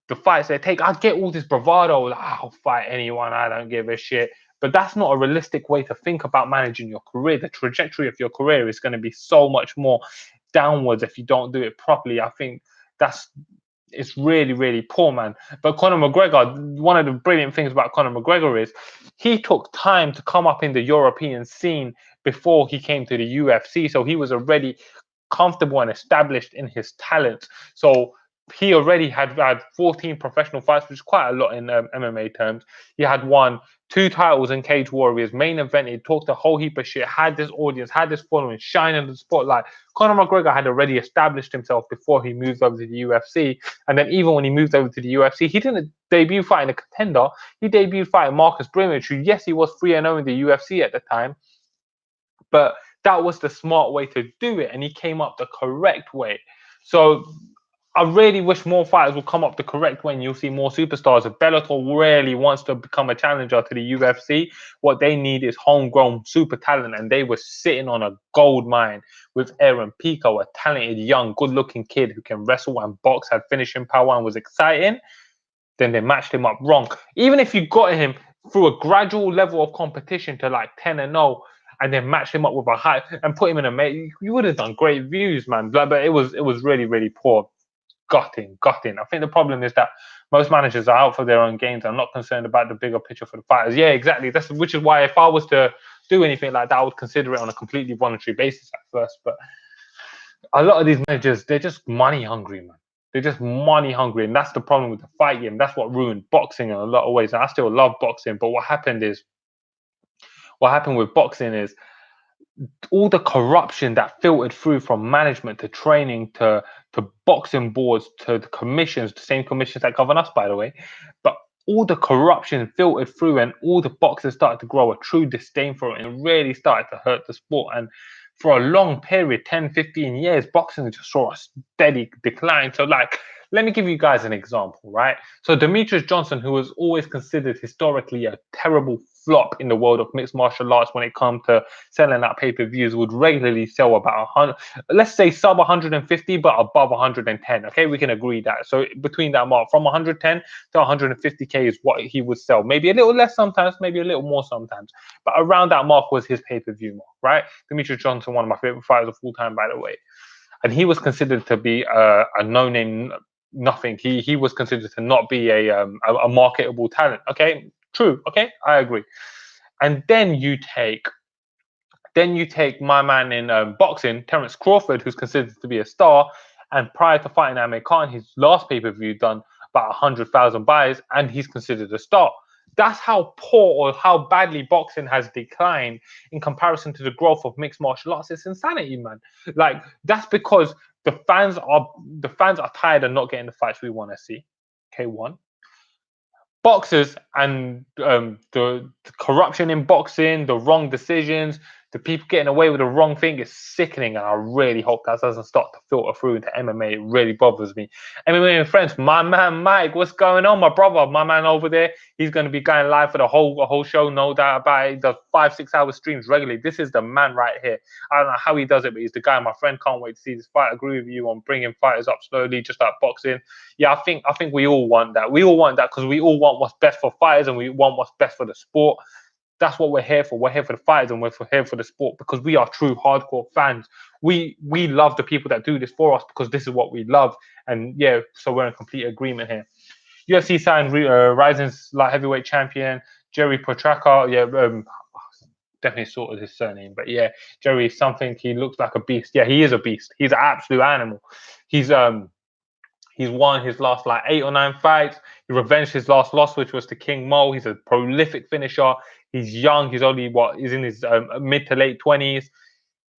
the fights they take. I get all this bravado, like, I'll fight anyone, I don't give a shit. But that's not a realistic way to think about managing your career. The trajectory of your career is going to be so much more downwards if you don't do it properly. I think that's it's really, really poor, man. But Conor McGregor, one of the brilliant things about Conor McGregor is he took time to come up in the European scene before he came to the UFC. So he was already comfortable and established in his talent. So he already had 14 professional fights, which is quite a lot in MMA terms. He had won 2 titles in Cage Warriors, main evented, talked a whole heap of shit, had this audience, had this following, shine in the spotlight. Conor McGregor had already established himself before he moved over to the UFC. And then even when he moved over to the UFC, he didn't debut fighting a contender. He debuted fighting Marcus Brimage, who, yes, he was 3-0 in the UFC at the time, but that was the smart way to do it, and he came up the correct way. So I really wish more fighters will come up the correct way, and you'll see more superstars. If Bellator really wants to become a challenger to the UFC, what they need is homegrown super talent, and they were sitting on a gold mine with Aaron Pico, a talented, young, good-looking kid who can wrestle and box, had finishing power, and was exciting. Then they matched him up wrong. Even if you got him through a gradual level of competition to like 10-0, and then matched him up with a high and put him in a you would have done great views, man. But it was really, really poor. Gutting. I think the problem is that most managers are out for their own gains. I'm not concerned about the bigger picture for the fighters. Yeah, exactly. That's which is why if I was to do anything like that, I would consider it on a completely voluntary basis at first. But a lot of these managers, they're just money hungry, man. They're just money hungry, and that's the problem with the fight game. That's what ruined boxing in a lot of ways. And I still love boxing, but what happened with boxing is all the corruption that filtered through from management to training to boxing boards to the commissions, the same commissions that govern us, by the way. But all the corruption filtered through, and all the boxers started to grow a true disdain for it, and really started to hurt the sport. And for a long period, 10, 15 years, boxing just saw a steady decline. So, like, let me give you guys an example, right? So Demetrius Johnson, who was always considered historically a terrible flop in the world of mixed martial arts when it comes to selling out pay-per-views, would regularly sell about 100, let's say sub 150, but above 110. Okay, we can agree that. So between that mark, from 110 to 150k is what he would sell. Maybe a little less sometimes, maybe a little more sometimes, but around that mark was his pay-per-view mark, right? Demetrius Johnson, one of my favorite fighters of all time, by the way, and he was considered to be a no-name nothing. He was considered to not be a marketable talent. Okay, true. Okay, I agree. And then you take my man in boxing, Terence Crawford, who's considered to be a star, and prior to fighting Amir Khan, his last pay-per-view done about 100,000 buys, and he's considered a star. That's how poor or how badly boxing has declined in comparison to the growth of mixed martial arts. It's insanity, man. Like, that's because the fans are tired of not getting the fights we want to see. Okay, one. Boxers and the corruption in boxing, the wrong decisions, the people getting away with the wrong thing is sickening, and I really hope that doesn't start to filter through into MMA. It really bothers me. MMA and friends, my man Mike, what's going on, my brother, my man over there? He's going to be going live for the whole show, no doubt about it. He does 5-6 hour streams regularly. This is the man right here. I don't know how he does it, but he's the guy. My friend, can't wait to see this fight. I agree with you on bringing fighters up slowly, just like boxing. Yeah, I think we all want that. We all want that because we all want what's best for fighters and we want what's best for the sport. That's what we're here for. We're here for the fighters and we're here for the sport because we are true hardcore fans. We love the people that do this for us because this is what we love. And yeah, so we're in complete agreement here. UFC signed Rising's light heavyweight champion Jerry Petraka. Yeah, definitely sorted his surname, but yeah, Jerry something. He looks like a beast. Yeah, he is a beast. He's an absolute animal. He's won his last like 8 or 9 fights. He revenged his last loss, which was to King Mo. He's a prolific finisher. He's young. He's only he's in his mid to late 20s.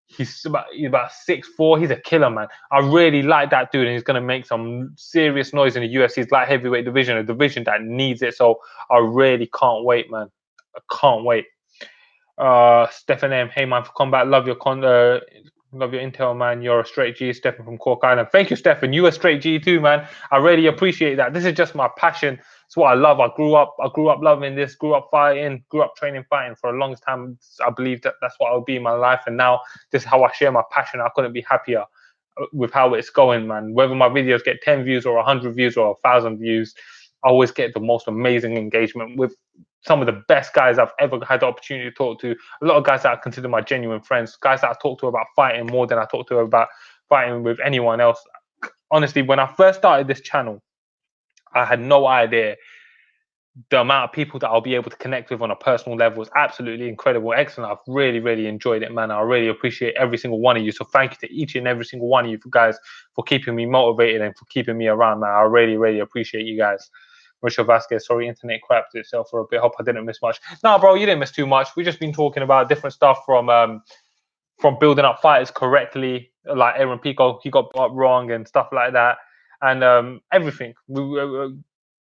He's about 6'4". He's a killer, man. I really like that dude, and he's going to make some serious noise in the UFC's light heavyweight division, a division that needs it. So I really can't wait, man. I can't wait. Stephen M. Hey, man, for combat. Love your intel, man. You're a straight G. Stephen from Cork Island. Thank you, Stephen. You a straight G too, man. I really appreciate that. This is just my passion. It's what I love. I grew up loving this. Grew up fighting. Grew up training fighting for a long time. I believe that's what I'll be in my life. And now this is how I share my passion. I couldn't be happier with how it's going, man. Whether my videos get 10 views or 100 views or 1,000 views, I always get the most amazing engagement with some of the best guys I've ever had the opportunity to talk to. A lot of guys that I consider my genuine friends, guys that I talk to about fighting more than I talk to about fighting with anyone else. Honestly, when I first started this channel, I had no idea the amount of people that I'll be able to connect with on a personal level is absolutely incredible, excellent. I've really, really enjoyed it, man. I really appreciate every single one of you. So thank you to each and every single one of you guys for keeping me motivated and for keeping me around, man. I really, really appreciate you guys. Richard Vasquez, sorry, internet crapped itself for a bit. Hope I didn't miss much. No, bro, you didn't miss too much. We've just been talking about different stuff from building up fighters correctly, like Aaron Pico, he got up wrong and stuff like that, and everything.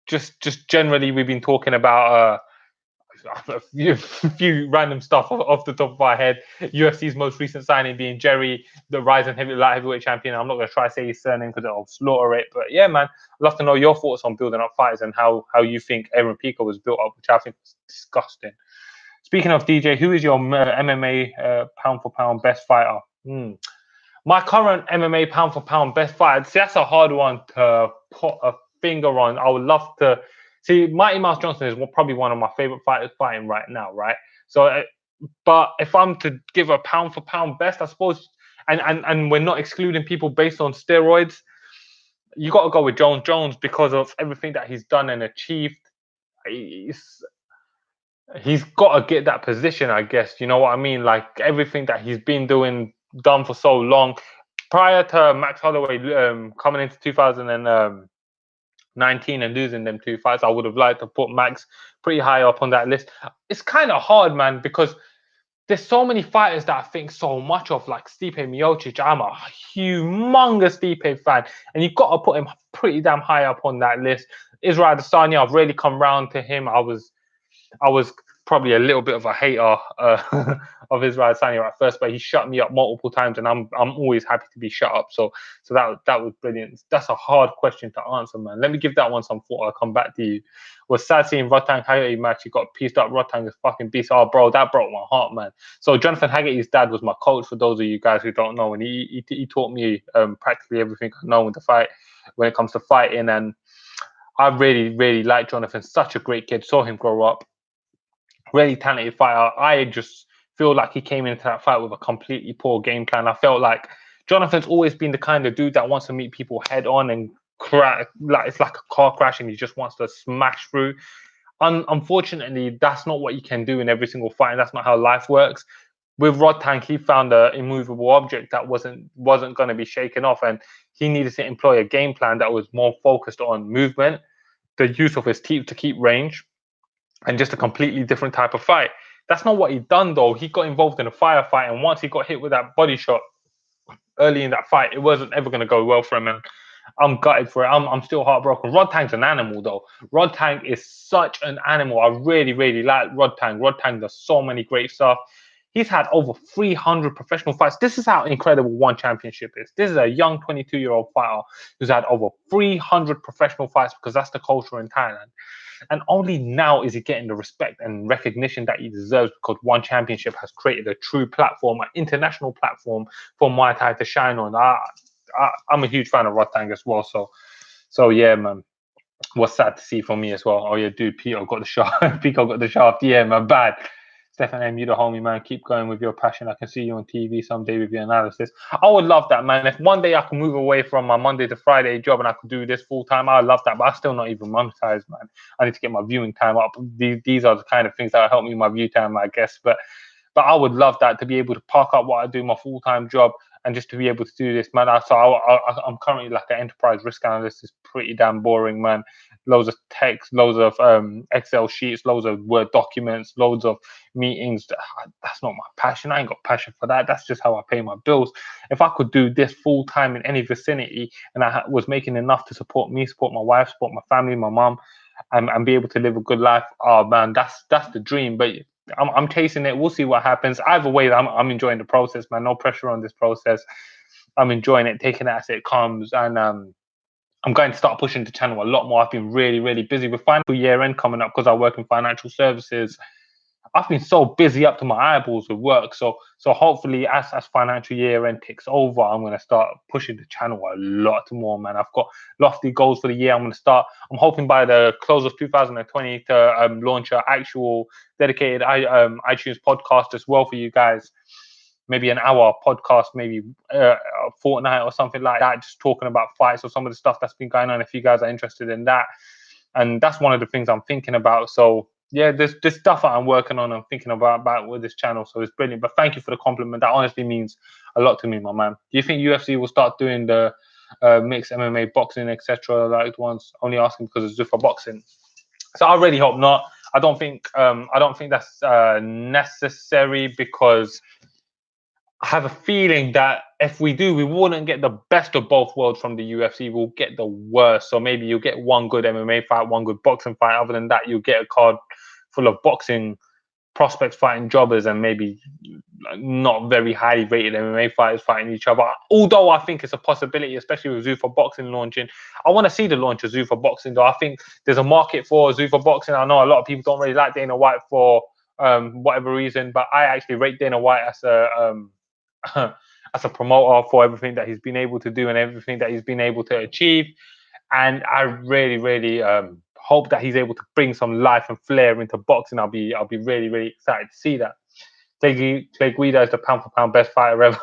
Just generally, we've been talking about a few random stuff off the top of our head. UFC's most recent signing being Jerry, the rising light heavyweight champion. I'm not going to try to say his surname because it'll slaughter it. But yeah, man, I'd love to know your thoughts on building up fighters and how you think Aaron Pico was built up, which I think was disgusting. Speaking of DJ, who is your MMA pound for pound best fighter? My current MMA pound for pound best fighter. See, that's a hard one to put a finger on. I would love to see. Mighty Mouse Johnson is probably one of my favorite fighters fighting right now, right? So, but if I'm to give a pound for pound best, I suppose, and we're not excluding people based on steroids, you got to go with Jones because of everything that he's done and achieved. He's got to get that position, I guess. You know what I mean? Like everything that he's been done for so long. Prior to Max Holloway coming into 2019 and losing them 2 fights, I would have liked to put Max pretty high up on that list. It's kind of hard, man, because there's so many fighters that I think so much of, like Stipe Miocic. I'm a humongous Stipe fan, and you've got to put him pretty damn high up on that list. Israel Adesanya, I've really come round to him. I was probably a little bit of a hater of Israel Adesanya at first, but he shut me up multiple times, and I'm always happy to be shut up. So that was brilliant. That's a hard question to answer, man. Let me give that one some thought. I'll come back to you. Was sad seeing Rotang Haggerty match. He got pieced up. Rotang is fucking beast. Oh, bro, that broke my heart, man. So Jonathan Haggerty's dad was my coach, for those of you guys who don't know, and he taught me practically everything I know when it comes to fighting, and I really, really like Jonathan. Such a great kid. Saw him grow up. Really talented fighter. I just feel like he came into that fight with a completely poor game plan. I felt like Jonathan's always been the kind of dude that wants to meet people head on and crack, like it's like a car crash, and he just wants to smash through. Unfortunately, that's not what you can do in every single fight, and that's not how life works. With Rodtang, he found an immovable object that wasn't going to be shaken off, and he needed to employ a game plan that was more focused on movement, the use of his teeth to keep range, and just a completely different type of fight. That's not what he done, though. He got involved in a firefight, and once he got hit with that body shot early in that fight, it wasn't ever going to go well for him. And I'm gutted for it. I'm still heartbroken. Rod Tang's an animal though. Rod Tang is such an animal. I really, really like Rod Tang. Rod Tang does so many great stuff. He's had over 300 professional fights. This is how incredible one championship is. This is a young 22-year-old fighter who's had over 300 professional fights, because that's the culture in Thailand. And only now is he getting the respect and recognition that he deserves, because One Championship has created a true platform, an international platform for Muay Thai to shine on. I'm a huge fan of Rod Tang as well. So yeah, man. What's sad to see for me as well. Oh yeah, dude, Peter got the shaft. Peter got the shaft. Yeah, man, bad. Stefan M, you the homie, man. Keep going with your passion. I can see you on TV someday with your analysis. I would love that, man. If one day I can move away from my Monday to Friday job and I could do this full time, I would love that. But I'm still not even monetized, man. I need to get my viewing time up. These are the kind of things that help me with my view time, I guess. But I would love that, to be able to park up what I do, my full time job, and just to be able to do this, man. I'm currently like an enterprise risk analyst. It's pretty damn boring, man. Loads of text, loads of Excel sheets, loads of Word documents, loads of meetings. That's not my passion. I ain't got passion for that. That's just how I pay my bills. If I could do this full time in any vicinity, and I was making enough to support me, support my wife, support my family, my mom, and be able to live a good life, oh man, that's the dream. But I'm chasing it. We'll see what happens. Either way, I'm enjoying the process, man. No pressure on this process. I'm enjoying it, taking it as it comes, and I'm going to start pushing the channel a lot more. I've been really, really busy with financial year end coming up, because I work in financial services. I've been so busy up to my eyeballs with work. So hopefully, as financial year end ticks over, I'm going to start pushing the channel a lot more, man. I've got lofty goals for the year. I'm hoping by the close of 2020 to launch an actual dedicated iTunes podcast as well for you guys. Maybe an hour podcast, maybe a fortnight or something like that, just talking about fights or some of the stuff that's been going on, if you guys are interested in that. And that's one of the things I'm thinking about. So yeah, there's stuff that I'm working on and thinking about with this channel. So it's brilliant. But thank you for the compliment. That honestly means a lot to me, my man. Do you think UFC will start doing the mixed MMA, boxing, etc. like ones? Only asking because it's just for boxing. So I really hope not. I don't think that's necessary, because I have a feeling that if we do, we wouldn't get the best of both worlds from the UFC. We'll get the worst. So maybe you'll get one good MMA fight, one good boxing fight. Other than that, you'll get a card full of boxing prospects fighting jobbers, and maybe not very highly rated MMA fighters fighting each other. Although I think it's a possibility, especially with Zuffa Boxing launching. I want to see the launch of Zuffa Boxing, though. I think there's a market for Zuffa Boxing. I know a lot of people don't really like Dana White for whatever reason, but I actually rate Dana White as a as a promoter for everything that he's been able to do and everything that he's been able to achieve. And I really, really hope that he's able to bring some life and flair into boxing. I'll be really, really excited to see that. Clay Guida is the pound for pound best fighter ever.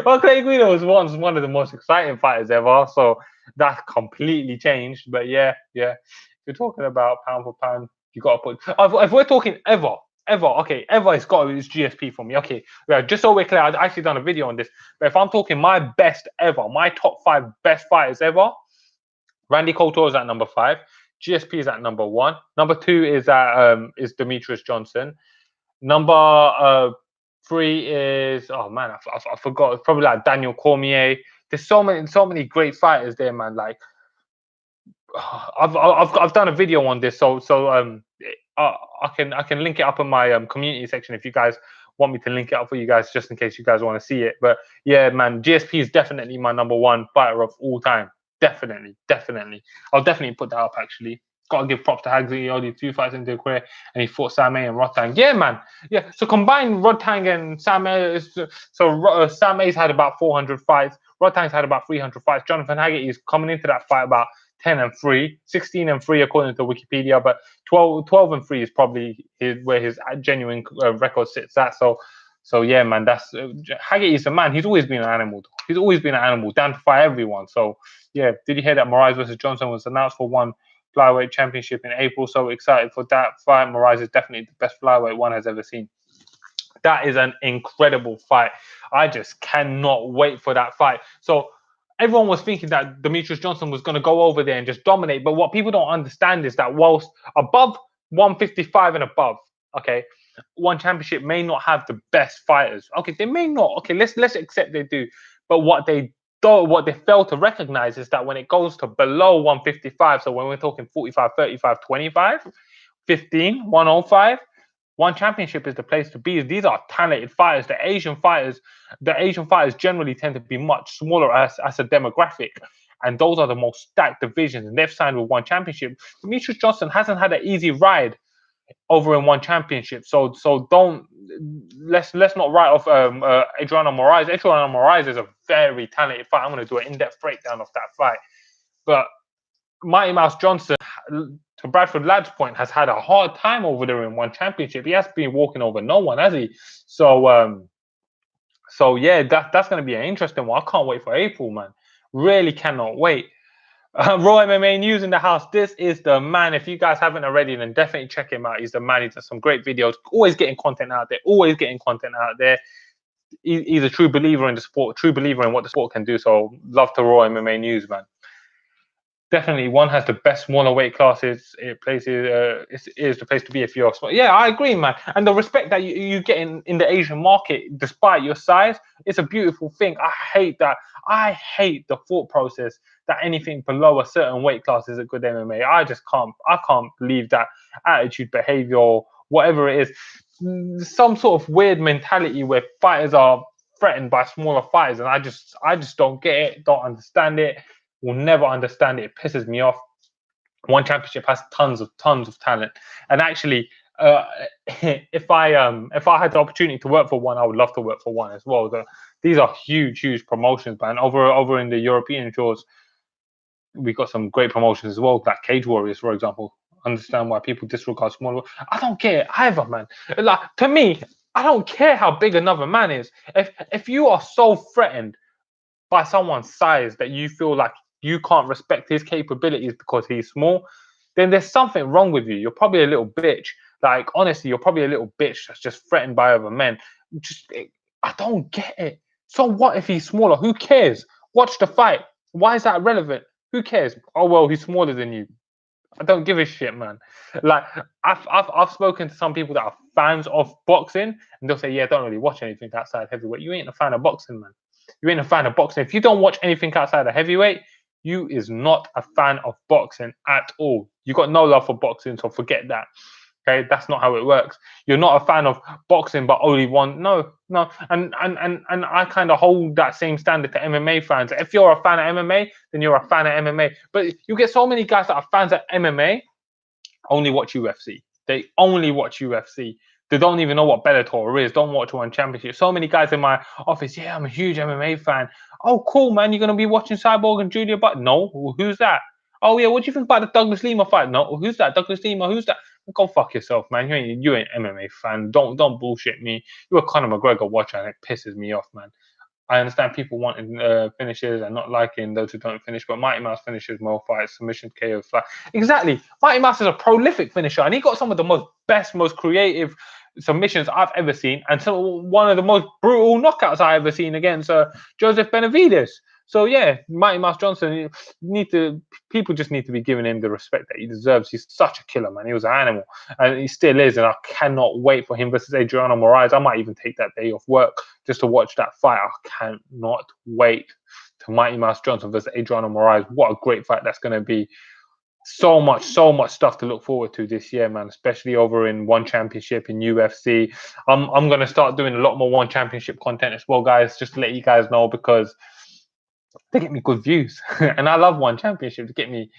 Well, Clay Guida was once one of the most exciting fighters ever, so that completely changed. But yeah, if you're talking about pound for pound, you got to put. If we're talking ever, okay, ever it's got it's GSP for me. Okay, yeah, just so we're clear, I've actually done a video on this. But if I'm talking my best ever, my top 5 best fighters ever, Randy Couture is at number 5. GSP is at number 1. Number 2 is Demetrius Johnson. Number 3 is, oh man, I forgot. It's probably like Daniel Cormier. There's so many great fighters there, man. Like I've done a video on this, so I can link it up in my community section if you guys want me to link it up for you guys, just in case you guys want to see it. But yeah, man, GSP is definitely my number 1 fighter of all time. Definitely. I'll definitely put that up, actually. Got to give props to Hagsy. He only 2 fights into a career, and he fought Sam A and Rod Tang. Yeah, man. Yeah. So combine Rod Tang and Sam A. Sam A's had about 400 fights. Rod Tang's had about 300 fights. Jonathan Haggerty is coming into that fight about 10-3, 16-3 according to Wikipedia, but 12-3 is probably where his genuine record sits at. So yeah, man, that's Haggerty's a man. He's always been an animal. He's always been an animal, down to fight everyone. So yeah, did you hear that Moraes versus Johnson was announced for one flyweight championship in April? So excited for that fight. Moraes is definitely the best flyweight one has ever seen. That is an incredible fight. I just cannot wait for that fight. So everyone was thinking that Demetrius Johnson was going to go over there and just dominate. But what people don't understand is that whilst above 155 and above, okay, one championship may not have the best fighters. Okay, they may not. Okay, let's accept they do. But what they though what they fail to recognize is that when it goes to below 155, so when we're talking 45, 35, 25, 15, 105, one championship is the place to be. These are talented fighters. The Asian fighters generally tend to be much smaller as a demographic. And those are the most stacked divisions. And they've signed with one championship. Demetrius Johnson hasn't had an easy ride over in one championship. So don't let's not write off Adriano Moraes. Adriano Moraes is a very talented fighter. I'm going to do an in-depth breakdown of that fight. But Mighty Mouse Johnson, to Bradford Ladd's point, has had a hard time over there in one championship. He has been walking over no one, has he? So yeah, that's going to be an interesting one. I can't wait for April, man. Really cannot wait. Raw MMA News in the house. This is the man. If you guys haven't already, then definitely check him out. He's the man. He's done some great videos. Always getting content out there. Always getting content out there. He's a true believer in the sport. True believer in what the sport can do. So love to Raw MMA News, man. Definitely, one has the best smaller weight classes. It is the place to be if you're small. Yeah, I agree, man. And the respect that you get in the Asian market, despite your size, it's a beautiful thing. I hate that. I hate the thought process that anything below a certain weight class is a good MMA. I can't believe that attitude, behavior, whatever it is. Some sort of weird mentality where fighters are threatened by smaller fighters, and I just don't get it. Don't understand it. Will never understand it. It pisses me off. One championship has tons of talent, and actually, if I had the opportunity to work for one, I would love to work for one as well. These are huge promotions, man. Over in the European shores, we got some great promotions as well, like Cage Warriors, for example. Understand why people disregard smaller. I don't care it either, man. Like, to me, I don't care how big another man is. If you are so threatened by someone's size that you feel like you can't respect his capabilities because he's small, then there's something wrong with you. You're probably a little bitch. Like, honestly, you're probably a little bitch that's just threatened by other men. I don't get it. So what if he's smaller? Who cares? Watch the fight. Why is that relevant? Who cares? Oh well, he's smaller than you. I don't give a shit, man. Like, I've spoken to some people that are fans of boxing, and they'll say, yeah, don't really watch anything outside heavyweight. You ain't a fan of boxing, man. You ain't a fan of boxing. If you don't watch anything outside of heavyweight, you is not a fan of boxing at all. You got no love for boxing, so forget that. Okay, that's not how it works. You're not a fan of boxing, but only one. No. And I kind of hold that same standard to MMA fans. If you're a fan of MMA, then you're a fan of MMA. But you get so many guys that are fans of MMA, only watch UFC. They only watch UFC. They don't even know what Bellator is. Don't watch one championship. So many guys in my office, yeah, I'm a huge MMA fan. Oh, cool, man. You're going to be watching Cyborg and Julia Butt? No. Who's that? Oh, yeah. What do you think about the Douglas Lima fight? No. Who's that? Douglas Lima? Who's that? Go fuck yourself, man. You ain't MMA fan. Don't bullshit me. You're a Conor McGregor watcher, and it pisses me off, man. I understand people wanting finishes and not liking those who don't finish, but Mighty Mouse finishes more fights, submission, KO, flat. Exactly. Mighty Mouse is a prolific finisher, and he got some of the most creative submissions I've ever seen, and one of the most brutal knockouts I've ever seen against Joseph Benavidez. So yeah, Mighty Mouse Johnson, people just need to be giving him the respect that he deserves. He's such a killer, man. He was an animal, and he still is. And I cannot wait for him versus Adriano Moraes. I might even take that day off work just to watch that fight. I cannot wait to Mighty Mouse Johnson versus Adriano Moraes. What a great fight that's going to be. So much stuff to look forward to this year, man, especially over in one championship in UFC. I'm going to start doing a lot more one championship content as well, guys, just to let you guys know, because they get me good views. And I love one championship to get me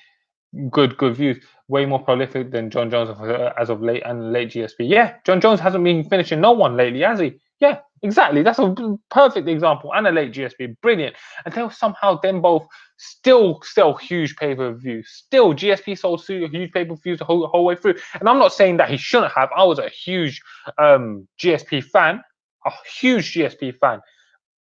good views. Way more prolific than John Jones as of late, and late GSP. Yeah, John Jones hasn't been finishing no one lately, has he? Yeah, exactly. That's a perfect example. And a late GSP, brilliant. And they'll somehow then both still sell huge pay-per-views. Still, GSP sold huge pay-per-views the whole way through. And I'm not saying that he shouldn't have. I was a huge GSP fan, a huge GSP fan.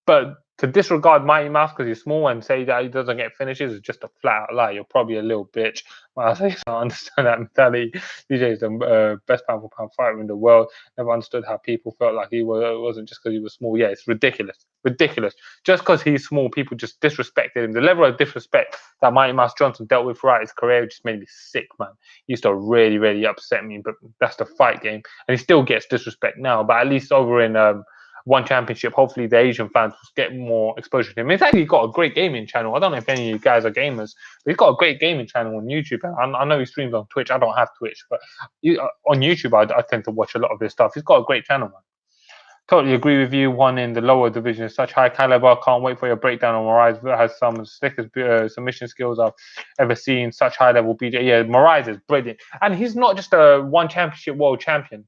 But to disregard Mighty Mouse because he's small and say that he doesn't get finishes is just a flat out lie. You're probably a little bitch. I don't understand that mentality. DJ is the best pound for pound fighter in the world. Never understood how people felt like he wasn't just because he was small. Yeah, it's ridiculous. Ridiculous. Just because he's small, people just disrespected him. The level of disrespect that Mighty Mouse Johnson dealt with throughout his career just made me sick, man. He used to really, really upset me, but that's the fight game. And he still gets disrespect now, but at least over in one championship. Hopefully, the Asian fans will get more exposure to him. He's actually got a great gaming channel. I don't know if any of you guys are gamers, but he's got a great gaming channel on YouTube. And I know he streams on Twitch. I don't have Twitch, but on YouTube, I tend to watch a lot of his stuff. He's got a great channel, man. Totally agree with you. One in the lower division is such high caliber. Can't wait for your breakdown on Moraes. Has some of the slickest submission skills I've ever seen. Such high level BJ. Yeah, Moraes is brilliant, and he's not just a one championship world champion.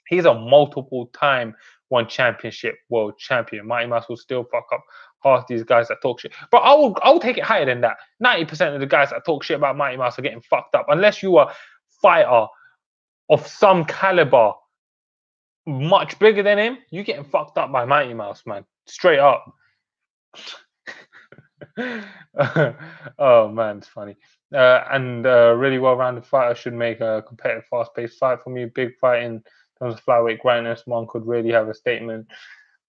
He's a multiple time one championship world champion. Mighty Mouse will still fuck up half these guys that talk shit. But I will take it higher than that. 90% of the guys that talk shit about Mighty Mouse are getting fucked up. Unless you are a fighter of some caliber much bigger than him, you getting fucked up by Mighty Mouse, man. Straight up. Oh man, it's funny. And really well-rounded fighter should make a competitive, fast-paced fight. For me, big fight in terms of flyweight grindness, one could really have a statement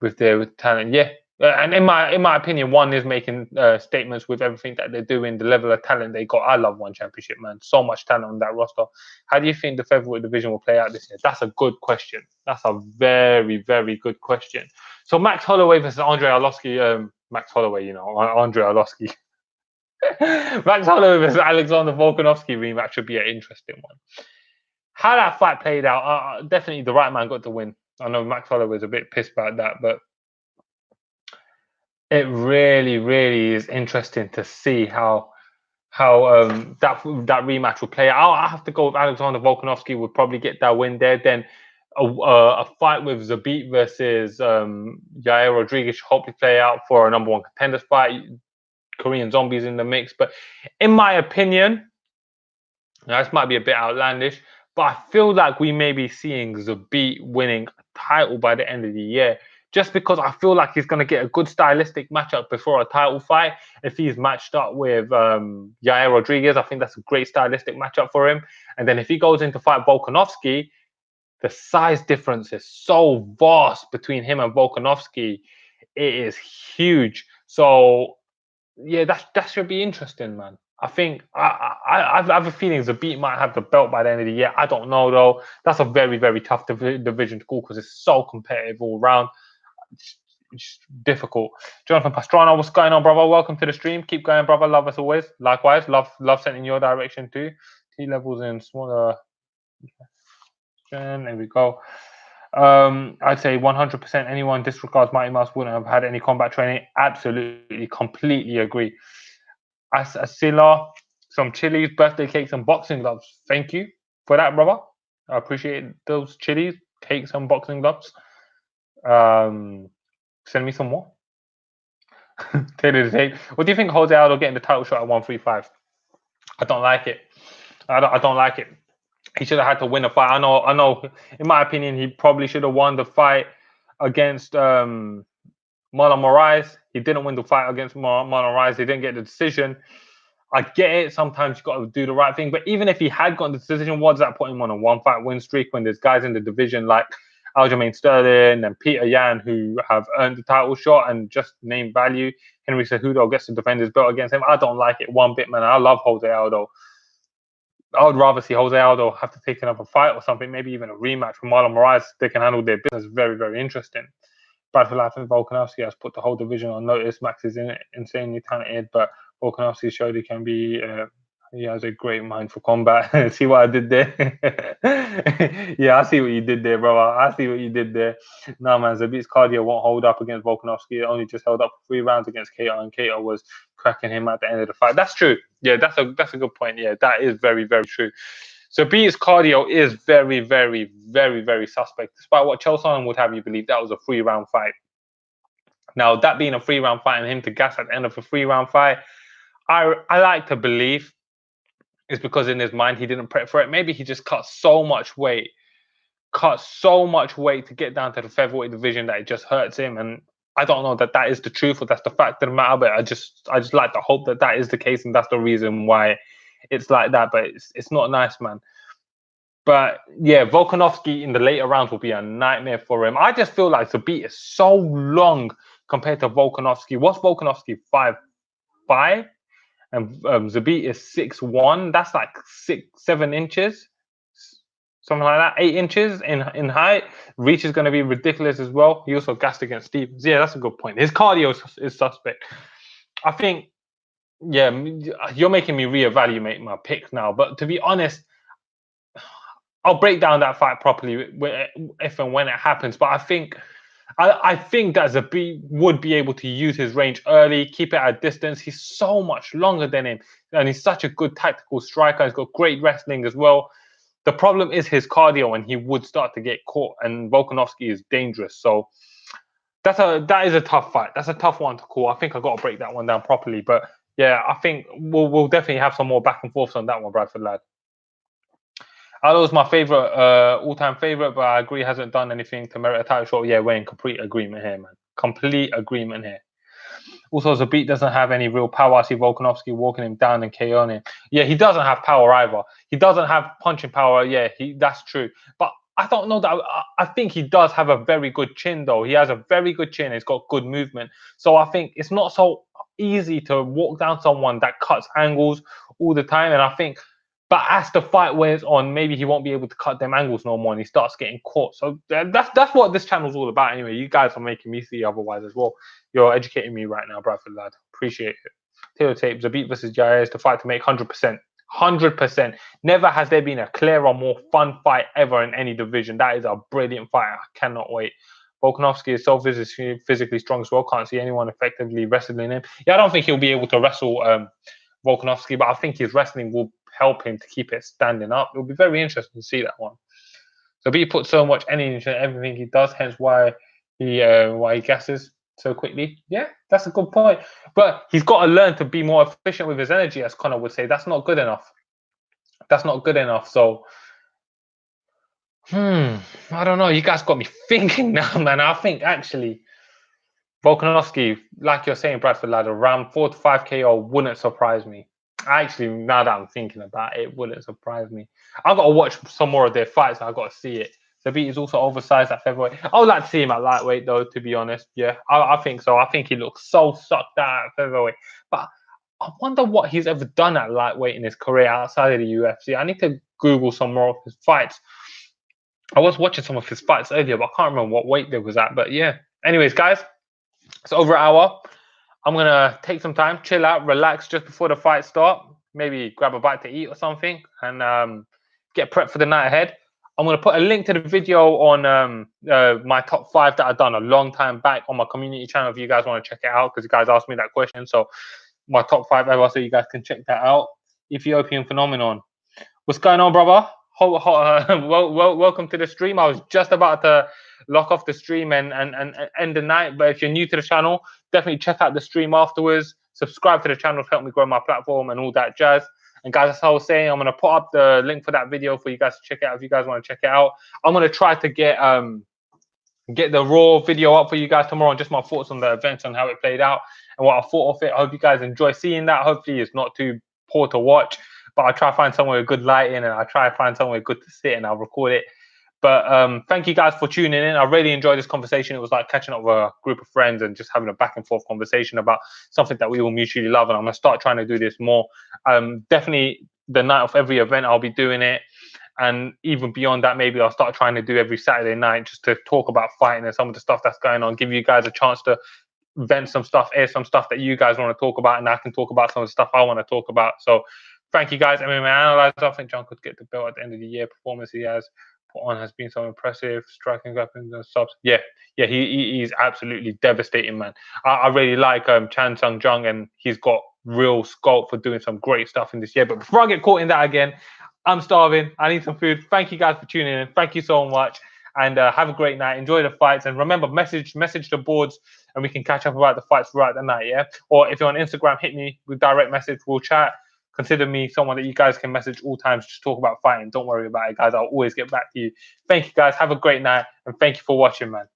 with their talent. Yeah, and in my opinion, one is making statements with everything that they're doing, the level of talent they got. I love one championship, man. So much talent on that roster. How do you think the featherweight division will play out this year? That's a good question. That's a very, very good question. So Max Holloway versus Andre Arlovski. Max Holloway, you know, Andre Arlovski. Max Holloway versus Alexander Volkanovski rematch should be an interesting one. How that fight played out, definitely the right man got the win. I know Max Holloway was a bit pissed about that, but it really, really is interesting to see how that rematch will play out. I have to go with Alexander Volkanovski. Would probably get that win there. Then a fight with Zabit versus Yair Rodriguez should hopefully play out for a number one contenders fight. Korean Zombies in the mix, but in my opinion, now this might be a bit outlandish, but I feel like we may be seeing Zabit winning a title by the end of the year. Just because I feel like he's going to get a good stylistic matchup before a title fight. If he's matched up with Yair Rodriguez, I think that's a great stylistic matchup for him. And then if he goes in to fight Volkanovski, the size difference is so vast between him and Volkanovski. It is huge. So, yeah, that should be interesting, man. I think I have a feeling Zabit might have the belt by the end of the year. I don't know, though. That's a very, very tough division to call because it's so competitive all round. It's difficult. Jonathan Pastrana, what's going on, brother? Welcome to the stream. Keep going, brother. Love us always. Likewise, love sent in your direction too. T levels in smaller. There we go. I'd say 100% anyone disregards Mighty Mouse wouldn't have had any combat training. Absolutely, completely agree. Asila, some chilies, birthday cakes, and boxing gloves. Thank you for that, brother. I appreciate those chilies, cakes, and boxing gloves. Send me some more. Taylor the tape. What do you think Jose Aldo getting the title shot at 135? I don't like it. I don't like it. He should have had to win a fight. I know. In my opinion, he probably should have won the fight against Marlon Moraes. He didn't win the fight against Marlon Moraes. He didn't get the decision. I get it. Sometimes you got to do the right thing. But even if he had gotten the decision, what does that put him on a one-fight win streak when there's guys in the division like Aljamain Sterling and Peter Yan who have earned the title shot and just name value? Henry Cejudo gets to defend his belt against him. I don't like it one bit, man. I love Jose Aldo. I would rather see Jose Aldo have to take another fight or something, maybe even a rematch from Marlon Moraes. They can handle their business very, very interesting. Bradford Life and Volkanovski has put the whole division on notice. Max is insanely talented, but Volkanovski showed he can be. He has a great mind for combat. See what I did there? Yeah, I see what you did there, brother. I see what you did there. No, man, Zabit's cardio won't hold up against Volkanovski. It only just held up for 3 rounds against Cater, and Cater was cracking him at the end of the fight. That's true. Yeah, that's a good point. Yeah, that is very, very true. Zabit's cardio is very, very, very, very suspect. Despite what Chelson would have you believe, that was a 3-round fight. Now, that being a 3-round fight and him to gas at the end of a 3-round fight, I like to believe it's because in his mind he didn't prep for it. Maybe he just cut so much weight to get down to the featherweight division that it just hurts him. And I don't know that is the truth or that's the fact of the matter, but I just like to hope that is the case and that's the reason why it's like that. But it's not nice, man. But yeah, Volkanovski in the later rounds will be a nightmare for him. I just feel like Zabit is so long compared to Volkanovski. What's Volkanovski? 5'5"? And Zabit is 6'1". That's like 7 inches, something like that. 8 inches in height. Reach is going to be ridiculous as well. He also gassed against Stevens. Yeah, that's a good point. His cardio is suspect. I think, yeah, you're making me reevaluate my pick now. But to be honest, I'll break down that fight properly if and when it happens. But I think that Zabit would be able to use his range early, keep it at distance. He's so much longer than him, and he's such a good tactical striker. He's got great wrestling as well. The problem is his cardio, and he would start to get caught. And Volkanovski is dangerous. So that is a tough fight. That's a tough one to call. I think I got to break that one down properly. But yeah, I think we'll definitely have some more back and forths on that one, Bradford lad. Aldo's my favorite, all-time favorite, but I agree hasn't done anything to merit a title shot. Yeah, we're in complete agreement here, man. Complete agreement here. Also, Zabit doesn't have any real power. I see Volkanovski walking him down and KOing him. Yeah, he doesn't have power either. He doesn't have punching power. Yeah, that's true. But I don't know that. I think he does have a very good chin, though. He has a very good chin. He's got good movement. So I think it's not so easy to walk down someone that cuts angles all the time. And I think, but as the fight wears on, maybe he won't be able to cut them angles no more, and he starts getting caught. So that's what this channel's all about. Anyway, you guys are making me see otherwise as well. You're educating me right now, Bradford lad. Appreciate it. Taylor Tape, Zabit versus Jair is the fight to make 100%. 100%. Never has there been a clearer, more fun fight ever in any division. That is a brilliant fight. I cannot wait. Volkanovski is so physically strong as well. Can't see anyone effectively wrestling him. Yeah, I don't think he'll be able to wrestle Volkanovski, but I think his wrestling will help him to keep it standing up. It'll be very interesting to see that one. So he puts so much energy into everything he does, hence why he gasses so quickly. Yeah, that's a good point. But he's got to learn to be more efficient with his energy, as Connor would say. That's not good enough. That's not good enough. So, I don't know. You guys got me thinking now, man. I think actually Volkanovski, like you're saying, Bradford lad, around 4 to 5 KO wouldn't surprise me. Actually, now that I'm thinking about it, it wouldn't surprise me. I've got to watch some more of their fights. I've got to see it. Zabit is also oversized at featherweight. I would like to see him at lightweight, though, to be honest. Yeah, I think so. I think he looks so sucked out at featherweight. But I wonder what he's ever done at lightweight in his career outside of the UFC. I need to Google some more of his fights. I was watching some of his fights earlier, but I can't remember what weight there was at. But yeah. Anyways, guys, it's over an hour. I'm going to take some time, chill out, relax just before the fight start. Maybe grab a bite to eat or something and get prepped for the night ahead. I'm going to put a link to the video on my top 5 that I've done a long time back on my community channel if you guys want to check it out, because you guys asked me that question. So my top 5 ever, so you guys can check that out. Ethiopian Phenomenon. What's going on, brother? Welcome to the stream. I was just about to lock off the stream and end the night. But if you're new to the channel, definitely check out the stream afterwards. Subscribe to the channel to help me grow my platform and all that jazz. And guys, as I was saying, I'm going to put up the link for that video for you guys to check it out if you guys want to check it out. I'm going to try to get the raw video up for you guys tomorrow and just my thoughts on the events and how it played out and what I thought of it. I hope you guys enjoy seeing that. Hopefully it's not too poor to watch, but I'll try to find somewhere with good lighting and I'll try to find somewhere good to sit and I'll record it. But thank you guys for tuning in. I really enjoyed this conversation. It was like catching up with a group of friends and just having a back and forth conversation about something that we all mutually love. And I'm going to start trying to do this more. Definitely the night of every event, I'll be doing it. And even beyond that, maybe I'll start trying to do every Saturday night just to talk about fighting and some of the stuff that's going on, give you guys a chance to vent some stuff, air some stuff that you guys want to talk about, and I can talk about some of the stuff I want to talk about. So thank you guys. MMA Analyzer, I think John could get the belt at the end of the year. Performance he has put on has been so impressive. Striking weapons and subs. Yeah, he's absolutely devastating, man. I really like Chan Sung Jung, and he's got real scope for doing some great stuff in this year. But before I get caught in that again, I'm starving. I need some food. Thank you guys for tuning in. Thank you so much. And have a great night. Enjoy the fights. And remember, message the boards and we can catch up about the fights throughout the night, yeah? Or if you're on Instagram, hit me with direct message. We'll chat. Consider me someone that you guys can message all times. Just talk about fighting. Don't worry about it, guys. I'll always get back to you. Thank you, guys. Have a great night. And thank you for watching, man.